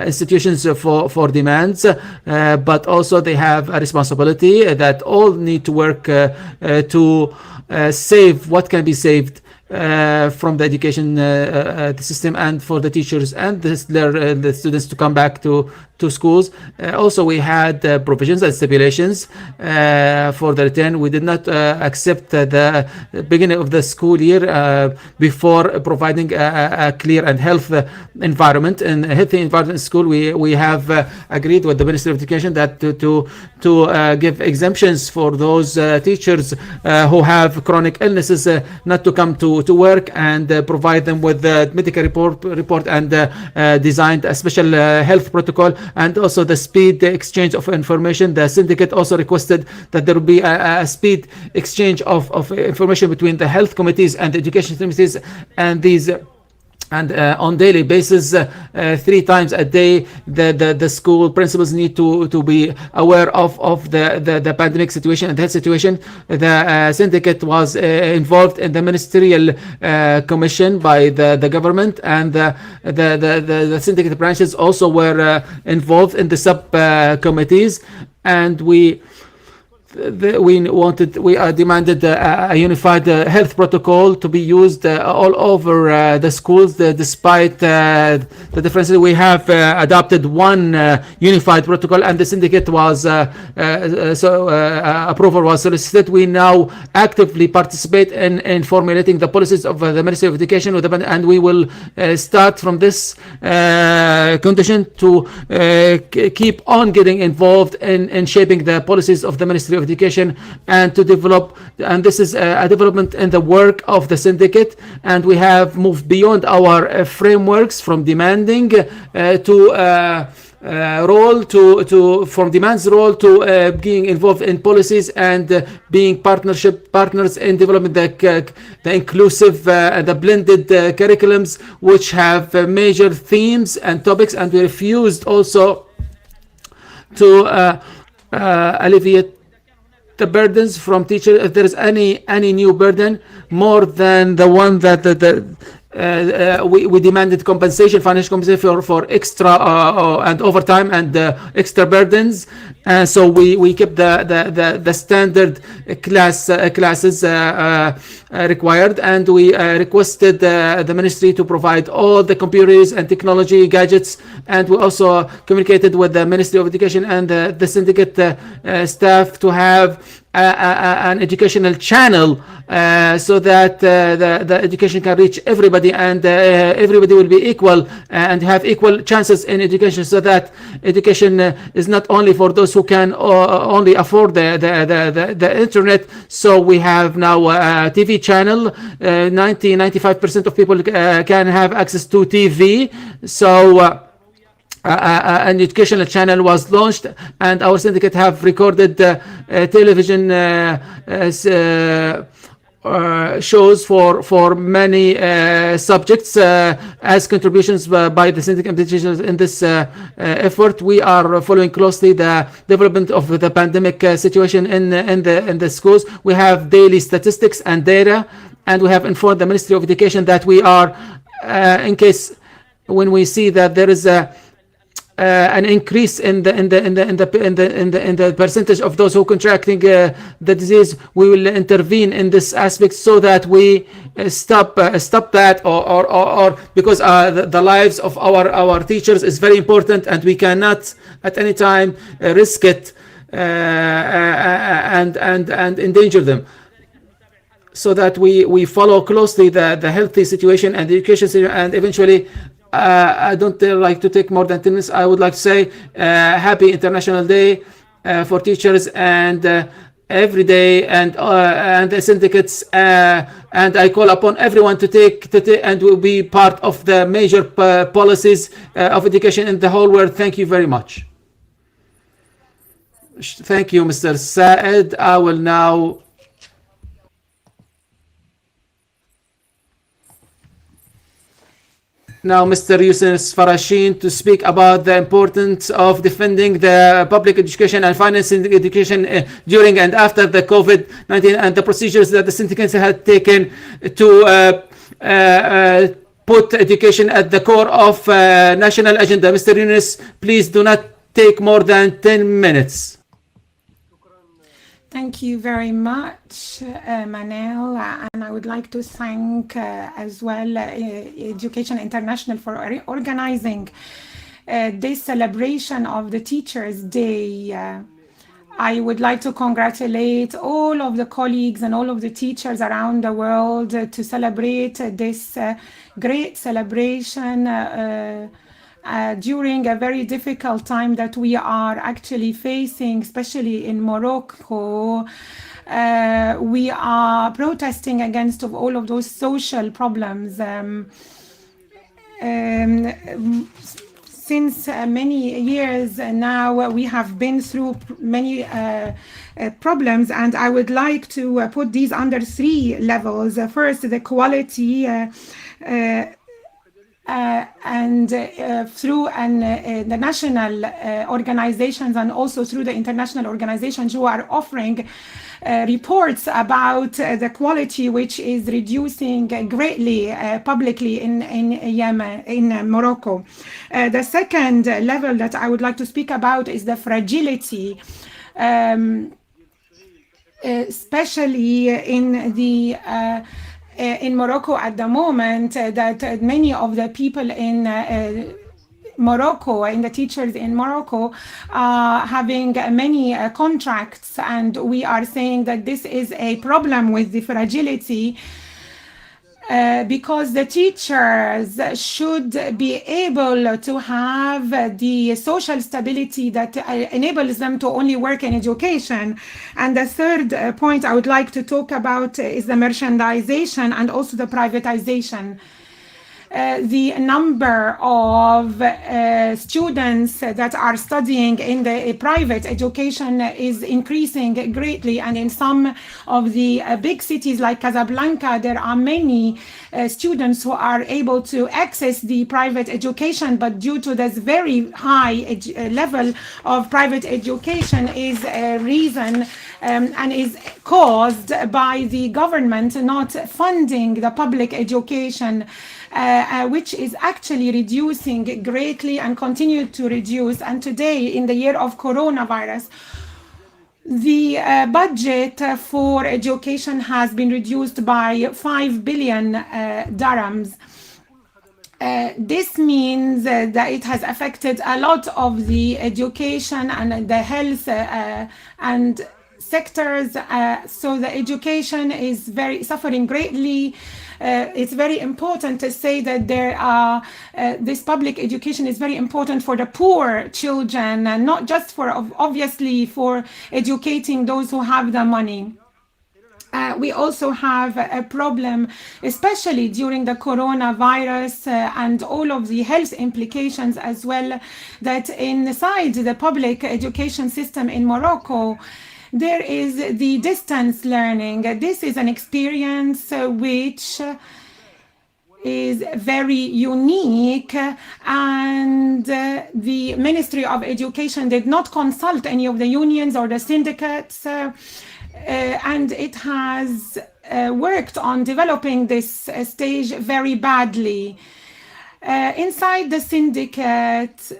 institutions for demands, but also they have a responsibility that all need to work to save what can be saved from the education system, and for the teachers and the students to come back to schools. Also, we had provisions and stipulations for the return. We did not accept the beginning of the school year before providing a clear and healthy environment. In a healthy environment in school, we have agreed with the Ministry of Education that to give exemptions for those teachers who have chronic illnesses not to come to work, and provide them with the medical report and designed a special health protocol, and also the speed exchange of information. The syndicate also requested that there will be a speed exchange of information between the health committees and the education committees, and these on daily basis, 3 times a day, the school principals need to be aware of the pandemic situation and health situation. The syndicate was involved in the ministerial commission by the government, and the syndicate branches also were involved in the sub committees, and we demanded a unified health protocol to be used all over the schools. Despite the differences, we have adopted one unified protocol, and the syndicate was approval was solicited. We now actively participate in formulating the policies of the Ministry of Education, and we will start from this condition to keep on getting involved in shaping the policies of the Ministry of Education, and to develop, and this is a development in the work of the syndicate, and we have moved beyond our frameworks from demanding from demands role to being involved in policies and being partners in developing the inclusive the blended curriculums, which have major themes and topics, and we refused also to alleviate the burdens from teachers. If there is any new burden more than the one that we demanded compensation, financial compensation for extra and overtime and extra burdens. So we kept the standard classes required, and we requested the ministry to provide all the computers and technology gadgets, and we also communicated with the Ministry of Education and the syndicate staff to have an educational channel so that the education can reach everybody, and everybody will be equal and have equal chances in education, so that education is not only for those who can only afford the internet. So we have now a TV channel. 95% of people can have access to TV. So an educational channel was launched, and our syndicate have recorded television shows for many subjects as contributions by the syndicate in this effort. We are following closely the development of the pandemic situation in the schools. We have daily statistics and data, and we have informed the Ministry of Education that we are, in case when we see that there is an increase in the percentage of those who contracting the disease, we will intervene in this aspect so that we stop that, or because the lives of our teachers is very important, and we cannot at any time risk it and endanger them. so that we follow closely the healthy situation and the education situation, and eventually I don't like to take more than 10 minutes. I would like to say happy International Day for teachers, and every day, and the syndicates, and I call upon everyone to take and will be part of the major policies of education in the whole world. Thank you very much. Thank you, Mr. Saed. I will now Mr. Yusuf Farashin to speak about the importance of defending the public education and financing education during and after the COVID-19, and the procedures that the syndicates had taken to put education at the core of national agenda. Mr. Yunus, please do not take more than 10 minutes. Thank you very much, Manel, and I would like to thank as well Education International for organizing this celebration of the Teachers' Day. I would like to congratulate all of the colleagues and all of the teachers around the world to celebrate this great celebration during a very difficult time that we are actually facing, especially in Morocco. We are protesting against all of those social problems. Since many years now, we have been through many problems, and I would like to put these under three levels. First, the quality, and through the national organizations, and also through the international organizations who are offering reports about the quality, which is reducing greatly publicly in Yemen, in Morocco. The second level that I would like to speak about is the fragility, especially in Morocco at the moment, that many of the people in Morocco, and the teachers in Morocco, are having many contracts, and we are saying that this is a problem with the fragility, because the teachers should be able to have the social stability that enables them to only work in education. And the third point I would like to talk about is the merchandization and also the privatization. The number of students that are studying in the private education is increasing greatly, and in some of the big cities like Casablanca, there are many students who are able to access the private education, but due to this very high level of private education is a reason and is caused by the government not funding the public education, which is actually reducing greatly and continue to reduce. And today, in the year of coronavirus, the budget for education has been reduced by 5 billion dirhams. This means that it has affected a lot of the education and the health and sectors. So the education is suffering greatly. It's very important to say that this public education is very important for the poor children, and not just for obviously for educating those who have the money. We also have a problem, especially during the coronavirus and all of the health implications as well, that inside the public education system in Morocco, there is the distance learning. This is an experience which is very unique, and the Ministry of Education did not consult any of the unions or the syndicates, and it has worked on developing this stage very badly. Inside the syndicate,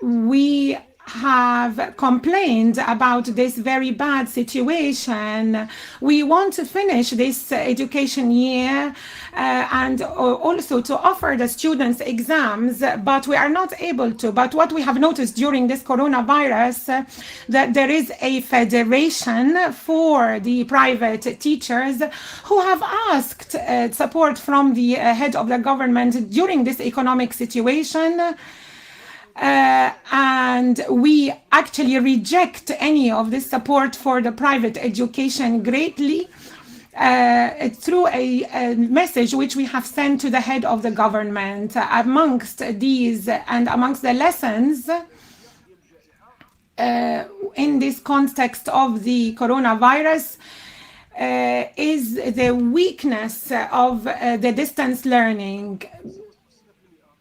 we have complained about this very bad situation. We want to finish this education year and also to offer the students exams, but we are not able to. But what we have noticed during this coronavirus, that there is a federation for the private teachers who have asked support from the head of the government during this economic situation. And we actually reject any of this support for the private education greatly through a message which we have sent to the head of the government. Amongst these and amongst the lessons in this context of the coronavirus is the weakness of the distance learning,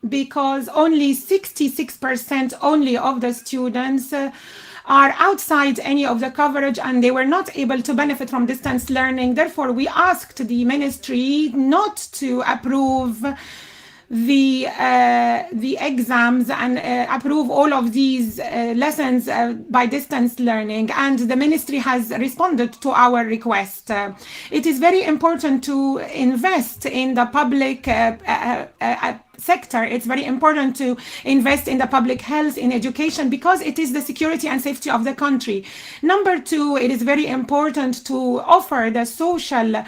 because only 66% only of the students are outside any of the coverage and they were not able to benefit from distance learning. Therefore, we asked the ministry not to approve the exams and approve all of these lessons by distance learning, and the ministry has responded to our request. It is very important to invest in the public sector. It's very important to invest in the public health, in education, because it is the security and safety of the country. Number two, it is very important to offer the social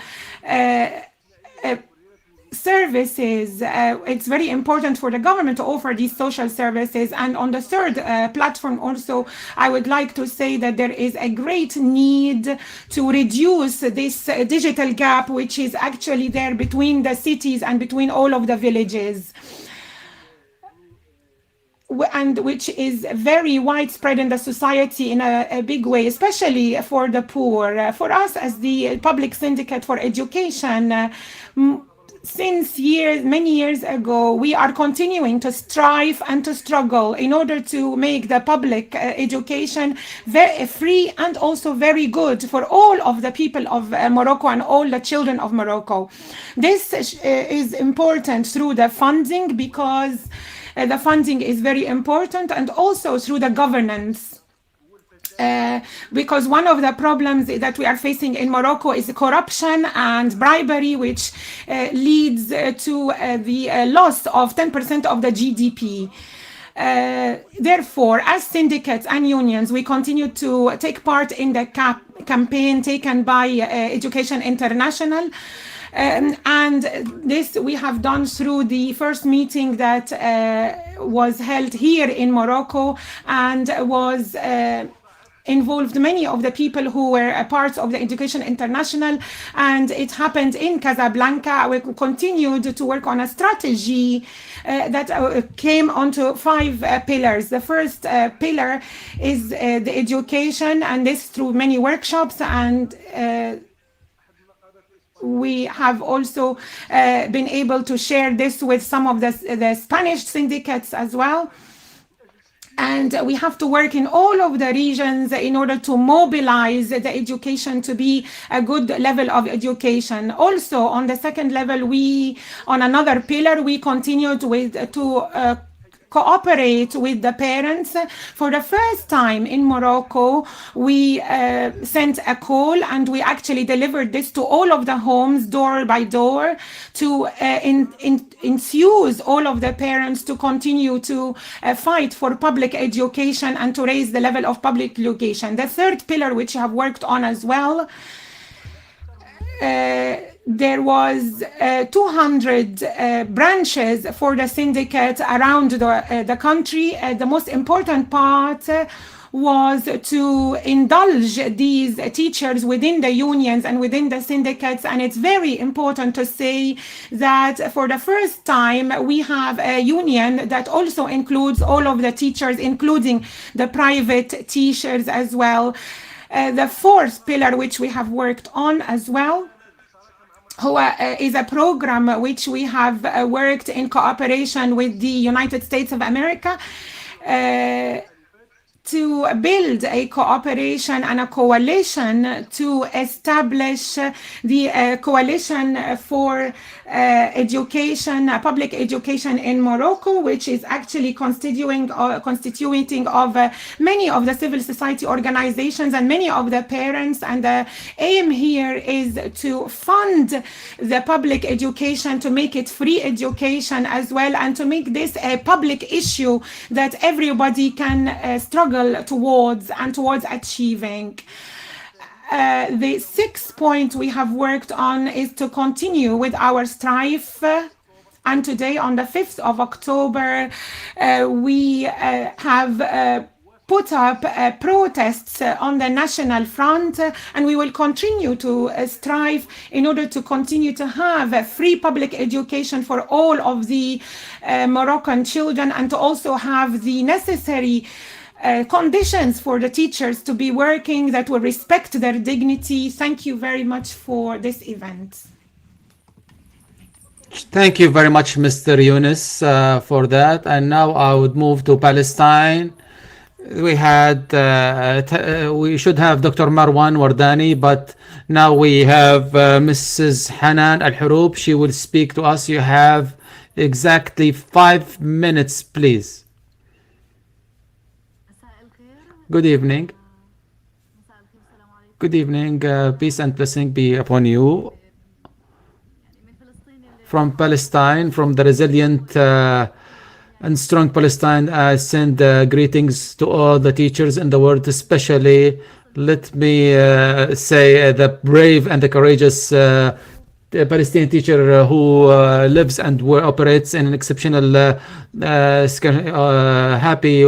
services. It's very important for the government to offer these social services. And on the third platform also, I would like to say that there is a great need to reduce this digital gap which is actually there between the cities and between all of the villages, and which is very widespread in the society in a big way, especially for the poor. For us as the Public Syndicate for Education, since many years ago, we are continuing to strive and to struggle in order to make the public education very free and also very good for all of the people of Morocco and all the children of Morocco. This is important through the funding, because the funding is very important, and also through the governance. Because one of the problems that we are facing in Morocco is corruption and bribery, which leads to the loss of 10% of the GDP. Therefore, as syndicates and unions, we continue to take part in the campaign taken by Education International. And this we have done through the first meeting that was held here in Morocco, and was involved many of the people who were a part of the Education International, and it happened in Casablanca. We continued to work on a strategy that came onto 5 pillars. The first pillar is the education, and this through many workshops, and we have also been able to share this with some of the Spanish syndicates as well. And we have to work in all of the regions in order to mobilize the education to be a good level of education. Also, on the second level, on another pillar, we continued to cooperate with the parents. For the first time in Morocco, we sent a call, and we actually delivered this to all of the homes, door by door, to enthuse all of the parents to continue to fight for public education and to raise the level of public education. The third pillar, which I have worked on as well, there was 200 branches for the syndicate around the country. The most important part was to indulge these teachers within the unions and within the syndicates. And it's very important to say that for the first time, we have a union that also includes all of the teachers, including the private teachers as well. The fourth pillar, which we have worked on as well, is a program which we have worked in cooperation with the United States of America to build a cooperation and a coalition to establish the coalition for education, public education in Morocco, which is actually constituting of many of the civil society organizations and many of the parents. And the aim here is to fund the public education, to make it free education as well, and to make this a public issue that everybody can struggle towards achieving. The sixth point we have worked on is to continue with our strive. And today, on the 5th of October, we have put up protests on the national front, and we will continue to strive in order to continue to have a free public education for all of the Moroccan children, and to also have the necessary conditions for the teachers to be working that will respect their dignity. Thank you very much for this event. Thank you very much, Mr. Yunus, for that. And now I would move to Palestine. We should have Dr. Marwan Wardani, but now we have Mrs. Hanan Al-Hurub. She will speak to us. You have exactly 5 minutes, please. Good evening. Good evening. Peace and blessing be upon you. From Palestine, from the resilient and strong Palestine, I send greetings to all the teachers in the world, especially, let me say, the brave and the courageous Palestinian teacher who lives and operates in an exceptional, happy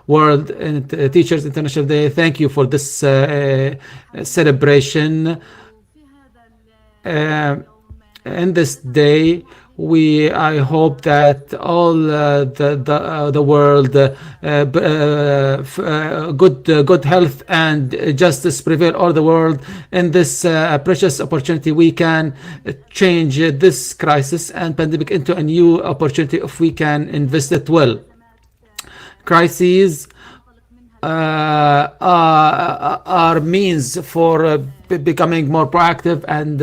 world. And Teachers International Day, thank you for this celebration. In this day, I hope that all the world, good health and justice prevail all the world. In this precious opportunity, we can change this crisis and pandemic into a new opportunity if we can invest it well. Crises are means for becoming more proactive and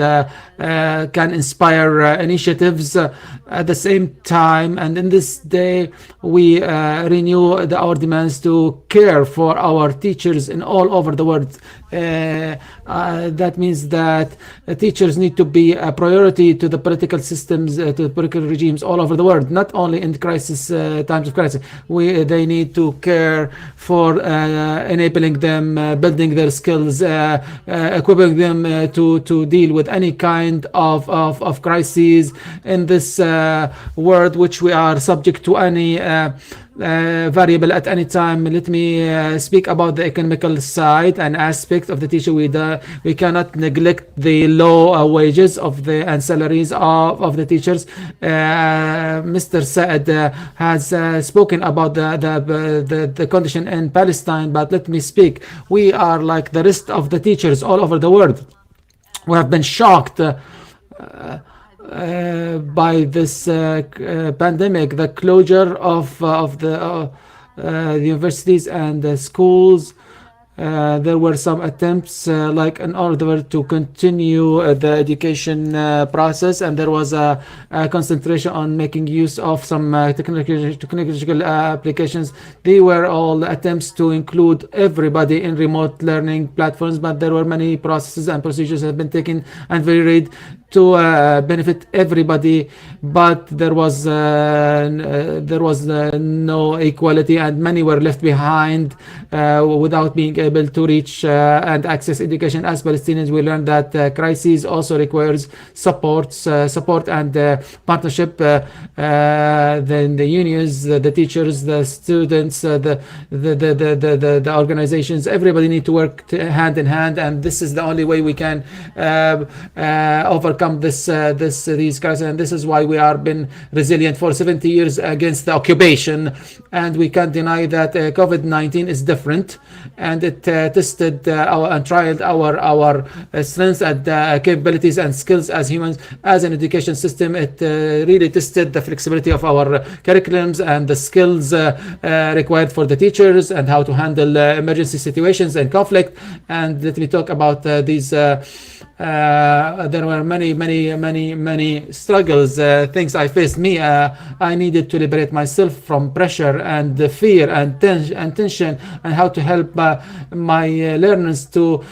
can inspire initiatives at the same time. And in this day, we renew our demands to care for our teachers in all over the world. That means that teachers need to be a priority to the political systems, to the political regimes all over the world, not only in crisis times of crisis. They need to care for enabling them, building their skills, equipping them to deal with any kind of crises in this world, which we are subject to any variable at any time. Let me speak about the economical side and aspect of the teacher. We cannot neglect the low wages of and salaries of the teachers. Mr. Saad has spoken about the condition in Palestine, but let me speak. We are like the rest of the teachers all over the world. We have been shocked by this pandemic, the closure of the universities and the schools. There were some attempts like in order to continue the education process, and there was a concentration on making use of some technological applications. They were all attempts to include everybody in remote learning platforms, but there were many processes and procedures that have been taken and varied to benefit everybody, but there was no equality, and many were left behind without being able to reach and access education. As Palestinians, we learned that crisis also requires support and partnership. The unions, the teachers, the students, the organizations, everybody need to work hand in hand, and this is the only way we can overcome these crises. And this is why we are been resilient for 70 years against the occupation. And we can't deny that COVID-19 is different, and it tested and trialed our strengths and capabilities and skills as humans. As an education system, it really tested the flexibility of our curriculums and the skills required for the teachers and how to handle emergency situations and conflict. And let me talk about these. There were many struggles, things I faced. I needed to liberate myself from pressure and fear and tension, and how to help my learners to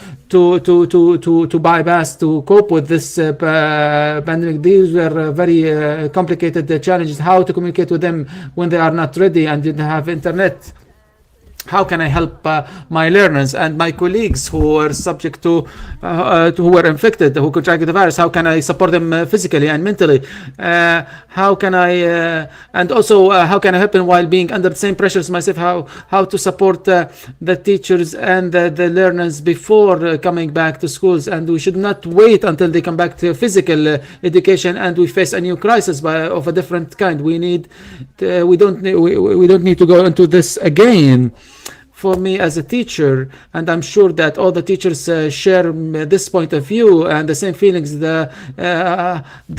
bypass, to cope with this pandemic. These were very complicated challenges. How to communicate with them when they are not ready and didn't have internet. How can I help my learners and my colleagues who were subject to who were infected, who contracted the virus? How can I support them physically and mentally? How can I and also how can I help them while being under the same pressures myself? How to support the teachers and the learners before coming back to schools? And we should not wait until they come back to physical education and we face a new crisis of a different kind. We don't need to go into this again. For me as a teacher, and I'm sure that all the teachers share this point of view and the same feelings, the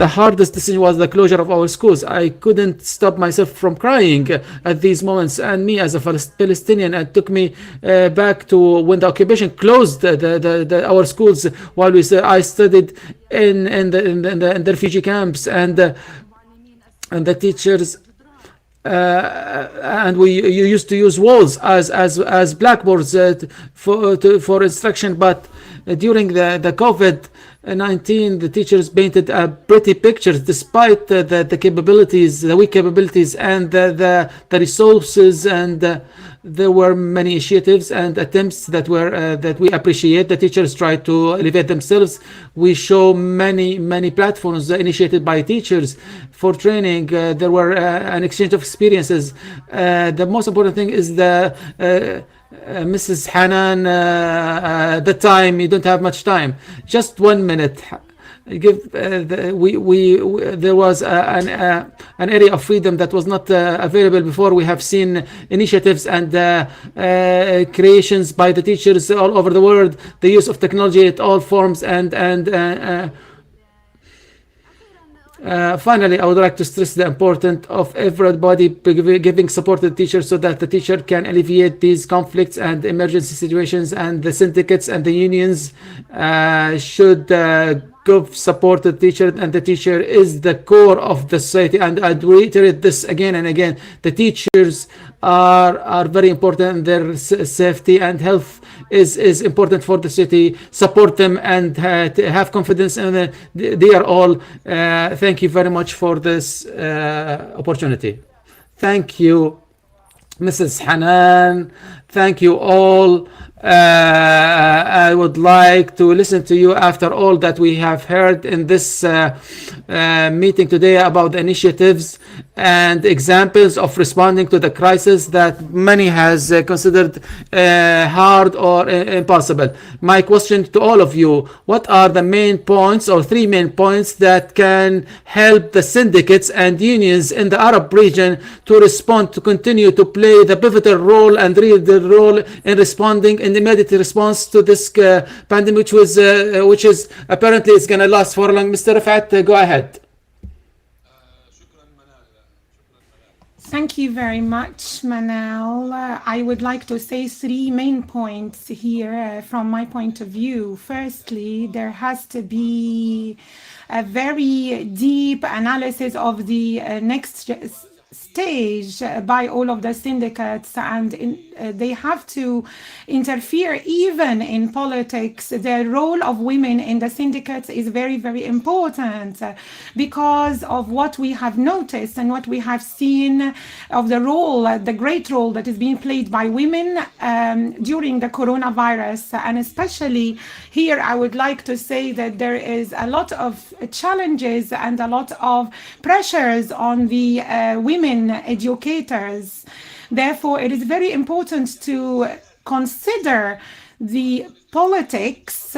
hardest decision was the closure of our schools. I couldn't stop myself from crying at these moments, and me as a Palestinian, it took me back to when the occupation closed our schools while I studied in the refugee camps, and the teachers and you used to use walls as blackboards for instruction. But during the COVID-19, the teachers painted pretty pictures despite the capabilities, the weak capabilities, and the resources, and there were many initiatives and attempts that we appreciate. The teachers try to elevate themselves. We show many platforms initiated by teachers for training. There were an exchange of experiences. The most important thing is the Mrs. Hanan. The time, you don't have much time. Just 1 minute. There was an area of freedom that was not available before. We have seen initiatives and creations by the teachers all over the world, the use of technology at all forms, and finally, I would like to stress the importance of everybody giving support to the teacher so that the teacher can alleviate these conflicts and emergency situations, and the syndicates and the unions should give support to the teacher, and the teacher is the core of the society. And I'd reiterate this again and again. The teachers are very important, and their safety and health is important for the city. Support them and have confidence in them. They are all. Thank you very much for this opportunity. Thank you, Mrs. Hanan. Thank you all. I would like to listen to you after all that we have heard in this meeting today about the initiatives and examples of responding to the crisis that many has considered hard or impossible. My question to all of you: what are the main points or 3 main points that can help the syndicates and unions in the Arab region to respond, to continue to play the pivotal role and read the role in responding in the immediate response to this pandemic, which is apparently is going to last for long? Mr. Rafat, go ahead. Thank you very much, Manal. I would like to say 3 main points here from my point of view. Firstly, there has to be a very deep analysis of the next stage by all of the syndicates, and they have to interfere even in politics. The role of women in the syndicates is very, very important because of what we have noticed and what we have seen of the role, the great role that is being played by women during the coronavirus. And especially here, I would like to say that there is a lot of challenges and a lot of pressures on the women educators. Therefore, it is very important to consider the politics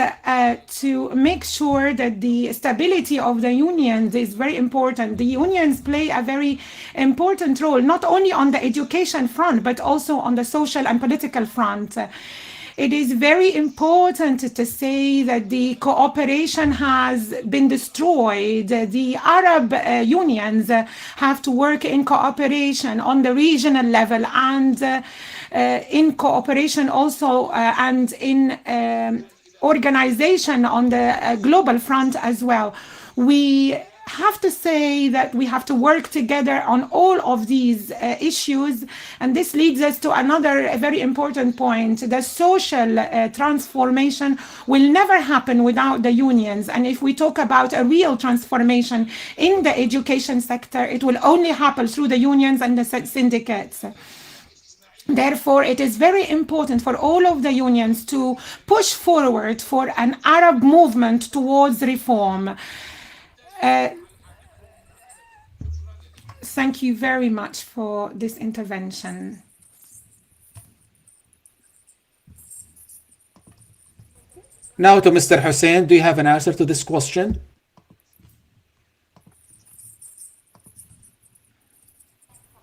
to make sure that the stability of the unions is very important. The unions play a very important role, not only on the education front, but also on the social and political front. it is very important to say that the cooperation has been destroyed. The Arab unions have to work in cooperation on the regional level and in cooperation also and in organization on the global front as well. We have to say that we have to work together on all of these issues, and this leads us to another very important point. The social transformation will never happen without the unions, and if we talk about a real transformation in the education sector, it will only happen through the unions and the syndicates. Therefore, it is very important for all of the unions to push forward for an Arab movement towards reform. Thank you very much for this intervention. Now to Mr. Hussein, do you have an answer to this question?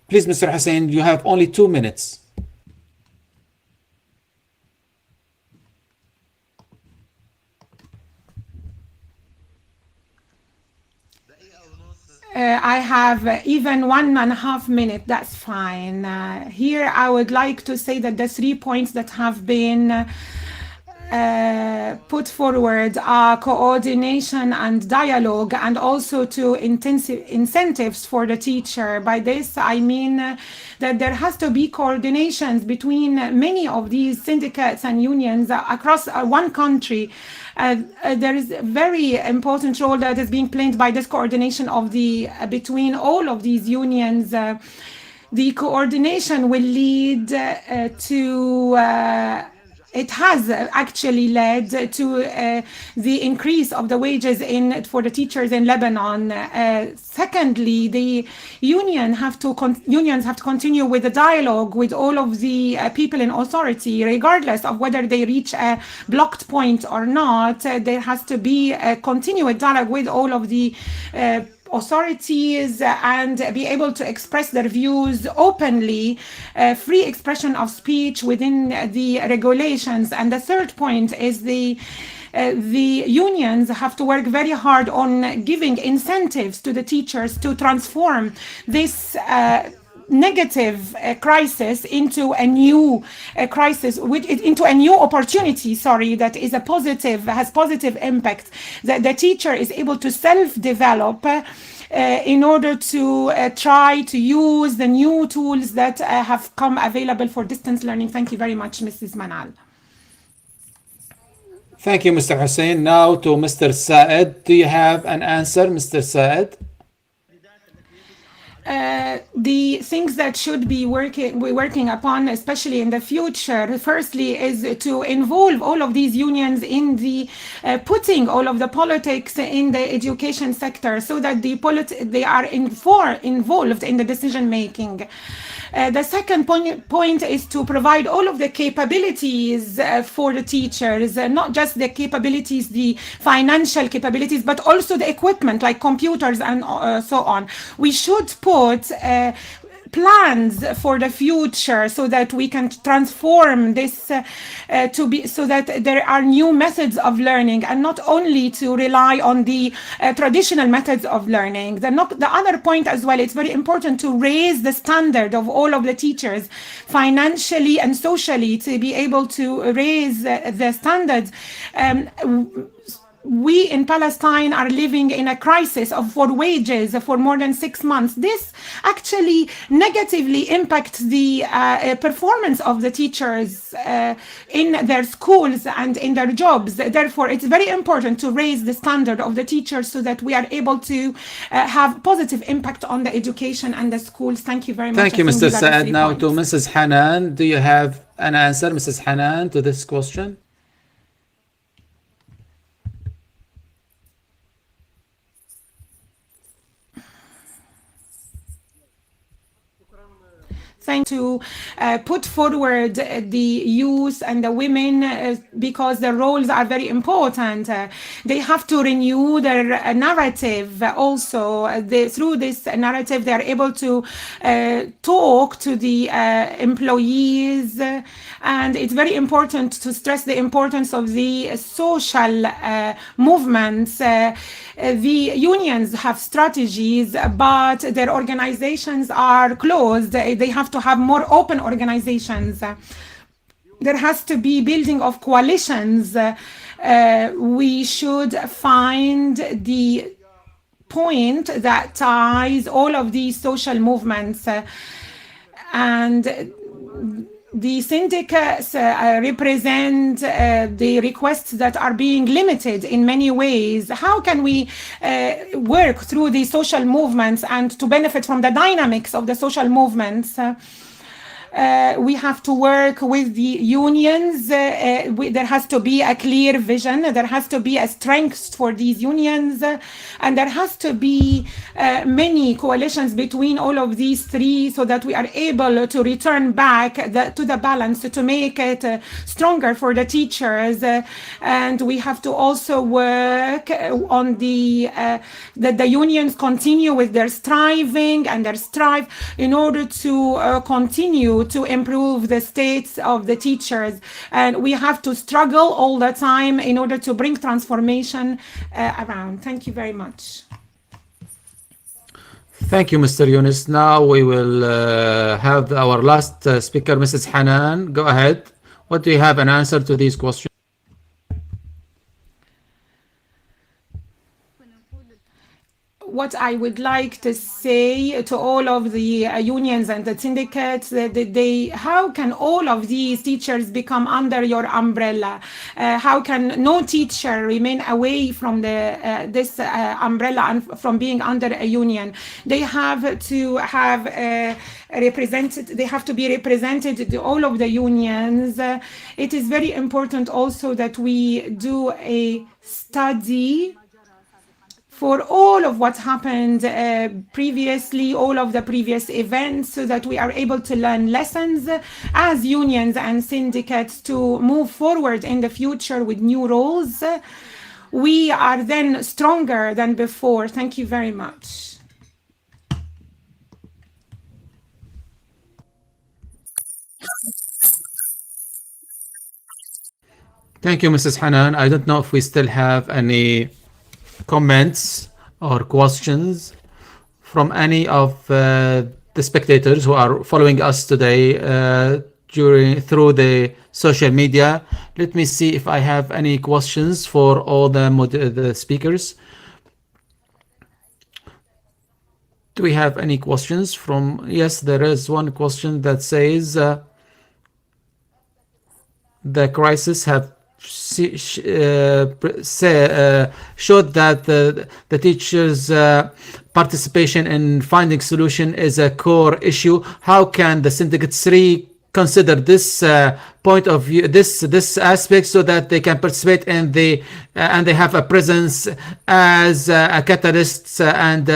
Please, Mr. Hussein, you have only 2 minutes. I have even 1.5 minutes, that's fine. Here I would like to say that the 3 points that have been put forward are coordination and dialogue, and also to incentives for the teacher. By this I mean that there has to be coordinations between many of these syndicates and unions across one country. There is a very important role that is being played by this coordination of the between all of these unions. The coordination will lead to it has actually led to the increase of the wages for the teachers in Lebanon. Secondly, the unions have to continue with the dialogue with all of the people in authority, regardless of whether they reach a blocked point or not. There has to be a continued dialogue with all of the authorities and be able to express their views openly, free expression of speech within the regulations. And the third point is the unions have to work very hard on giving incentives to the teachers to transform this negative crisis into a new crisis, into a new opportunity, that is has positive impact. The teacher is able to self-develop in order to try to use the new tools that have come available for distance learning. Thank you very much, Mrs. Manal. Thank you, Mr. Hussein. Now to Mr. Saed. Do you have an answer, Mr. Saed? The things that should be working upon, especially in the future, firstly, is to involve all of these unions in the putting all of the politics in the education sector, so that they are involved in the decision making. The second point is to provide all of the capabilities for the teachers, not just the capabilities, the financial capabilities, but also the equipment like computers and so on. We should put plans for the future so that we can transform this so that there are new methods of learning, and not only to rely on the traditional methods of learning. The other point as well, it's very important to raise the standard of all of the teachers financially and socially, to be able to raise the standards. We in Palestine are living in a crisis for wages for more than 6 months. This actually negatively impacts the performance of the teachers in their schools and in their jobs. Therefore, it's very important to raise the standard of the teachers so that we are able to have positive impact on the education and the schools. Thank you very much. Thank you, Mr. Saad. Now to Mrs. Hanan. Do you have an answer, Mrs. Hanan, to this question? thank to put forward the youth and the women because their roles are very important. They have to renew their narrative also. Through this narrative, they are able to talk to the employees, and it's very important to stress the importance of the social movements. The unions have strategies, but their organizations are closed. They have to have more open organizations. There has to be building of coalitions. We should find the point that ties all of these social movements, and the syndicates represent the requests that are being limited in many ways. How can we work through the social movements and to benefit from the dynamics of the social movements? We have to work with the unions. There has to be a clear vision. There has to be a strength for these unions. And there has to be many coalitions between all of these three so that we are able to return back to the balance, to make it stronger for the teachers. And we have to also work on that the unions continue with their striving and their strive in order to continue to improve the states of the teachers. And we have to struggle all the time in order to bring transformation around. Thank you very much. Thank you, Mr. Yunus. Now we will have our last speaker, Mrs. Hanan. Go ahead. What do you have an answer to these questions? What I would like to say to all of the unions and the syndicates, how can all of these teachers become under your umbrella? How can no teacher remain away from this umbrella and from being under a union? They have to have they have to be represented, all of the unions. It is very important also that we do a study for all of what happened previously, all of the previous events, so that we are able to learn lessons as unions and syndicates to move forward in the future with new roles. We are then stronger than before. Thank you very much. Thank you, Mrs. Hanan. I don't know if we still have any comments or questions from any of the spectators who are following us today through the social media. Let me see if I have any questions for all the speakers. Do we have any questions from? Yes, there is one question that says the crisis have showed that the teachers' participation in finding solution is a core issue. How can the syndicates reconsider this point of view, this aspect, so that they can participate in and they have a presence as catalysts and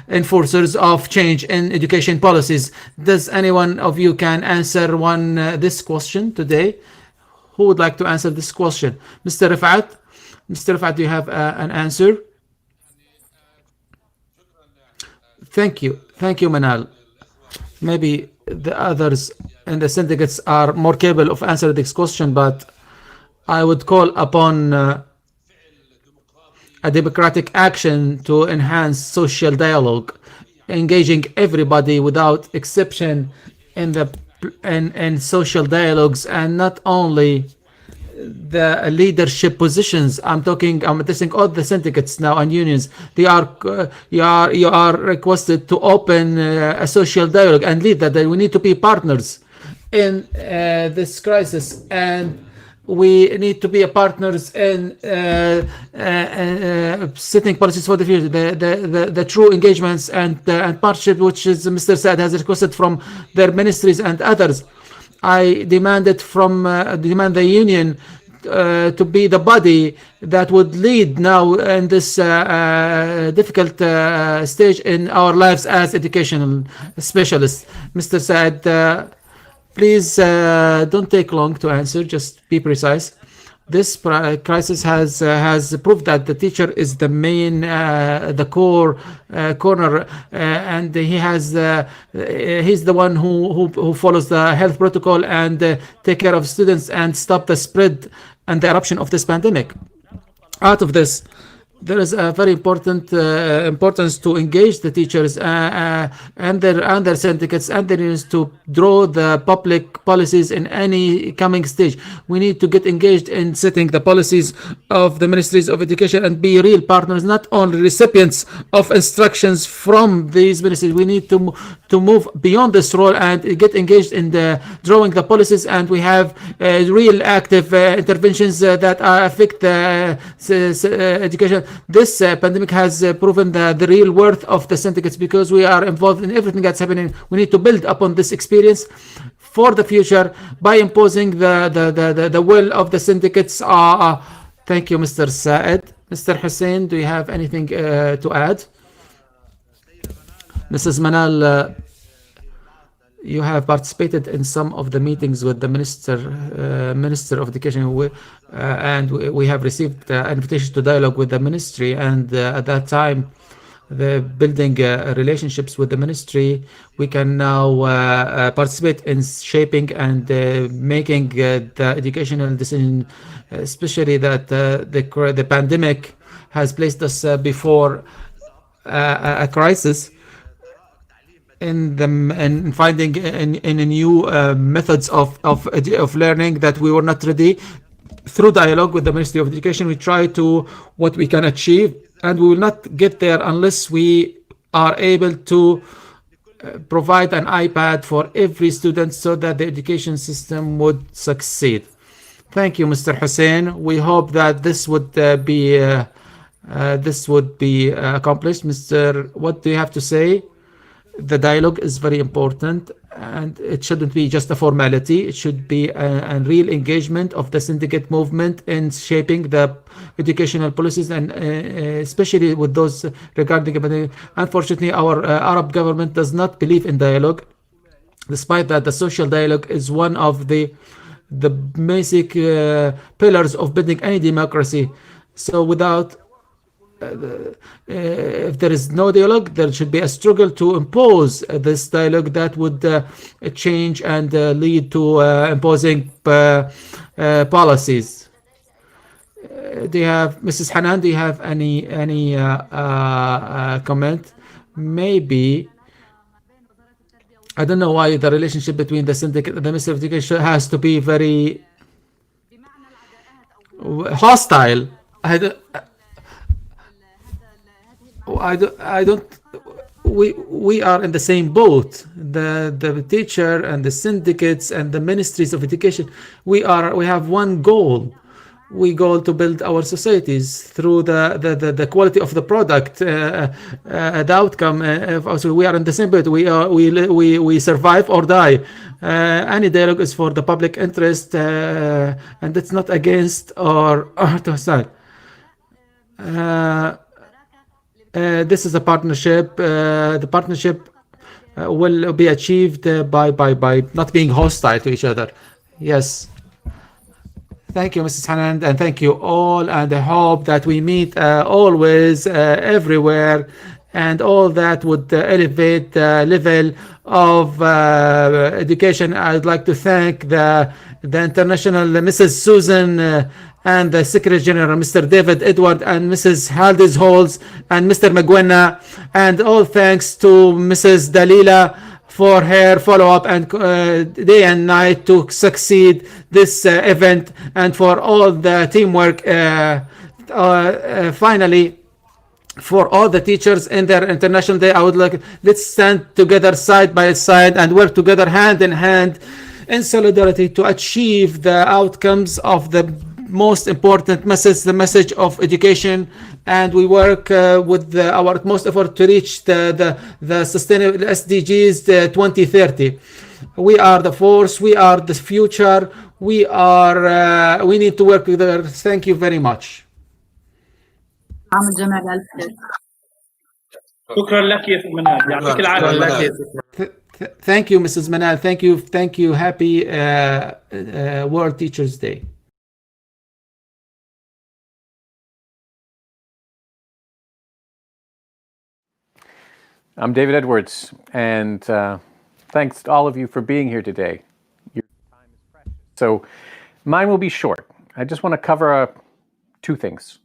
enforcers of change in education policies? Does anyone of you can answer this question today? Who would like to answer this question? Mr. Rifat? Mr. Rifat, do you have an answer? Thank you. Thank you, Manal. Maybe the others and the syndicates are more capable of answering this question, but I would call upon a democratic action to enhance social dialogue, engaging everybody without exception in social dialogues, and not only the leadership positions. I'm addressing all the syndicates now and unions. You are requested to open a social dialogue and lead that. We need to be partners in this crisis, and we need to be partners in setting policies for the future. The true engagements and partnership, which is Mr. Saad has requested from their ministries and others. I demand the union to be the body that would lead now in this difficult stage in our lives as educational specialists. Mr. Saad, please don't take long to answer, just be precise. This crisis has proved that the teacher is the main, the core corner, and he's the one who follows the health protocol and take care of students and stop the spread and the eruption of this pandemic. Out of this, there is a very important importance to engage the teachers and their syndicates and their unions to draw the public policies in any coming stage. We need to get engaged in setting the policies of the ministries of education and be real partners, not only recipients of instructions from these ministries. We need to move beyond this role and get engaged in the drawing the policies, and we have real active interventions that affect the education. This pandemic has proven the real worth of the syndicates, because we are involved in everything that's happening. We need to build upon this experience for the future by imposing the will of the syndicates. Thank you, Mr. Saed. Mr. Hussein, do you have anything to add? Mrs. Manal, you have participated in some of the meetings with the Minister of Education, and we have received an invitation to dialogue with the ministry, and at that time, the building relationships with the ministry, we can now participate in shaping and making the educational decision, especially that the pandemic has placed us before a crisis in finding in new methods of learning that we were not ready. Through dialogue with the Ministry of Education, we try to what we can achieve, and we will not get there unless we are able to provide an iPad for every student so that the education system would succeed. Thank you, Mr. Hussein. We hope that this would be accomplished. Mr. What do you have to say? The dialogue is very important, and it shouldn't be just a formality. It should be a real engagement of the syndicate movement in shaping the educational policies, and especially with those regarding. Unfortunately, our Arab government does not believe in dialogue, despite that the social dialogue is one of the basic pillars of building any democracy. So without if there is no dialogue, there should be a struggle to impose this dialogue that would change and lead to imposing policies. Do you have, Mrs. Hanan, do you have any comment? Maybe, I don't know why the relationship between the syndicate and the Ministry of Education has to be very hostile. I don't. We are in the same boat. The teacher and the syndicates and the ministries of education. We have one goal. We go to build our societies through the quality of the product, the outcome. Also, we are in the same boat. We survive or die. Any dialogue is for the public interest, and it's not against or to side. This is a partnership. The partnership will be achieved by not being hostile to each other. Yes. Thank you, Mrs. Hanan, and thank you all. And I hope that we meet always, everywhere, and all that would elevate the level of education. I'd like to thank the international Mrs. Susan and the Secretary General, Mr. David Edward, and Mrs. Haldis Halls, and Mr. McGuenna, and all thanks to Mrs. Dalila for her follow-up and day and night to succeed this event, and for all the teamwork. Finally, for all the teachers in their International Day, I would like, let's stand together side by side and work together hand in hand in solidarity to achieve the outcomes of the most important message, the message of education, and we work with our utmost effort to reach the sustainable SDGs 2030. We are the force, we are the future, we need to work together. Thank you very much. عامل جمع بألف خير. شكرا لك يا منال، يعطيك العافيه. Thank you, Mrs. Manal. Thank you. Happy World Teachers Day. I'm David Edwards, and thanks to all of you for being here today. Your time is precious. So mine will be short. I just want to cover two things.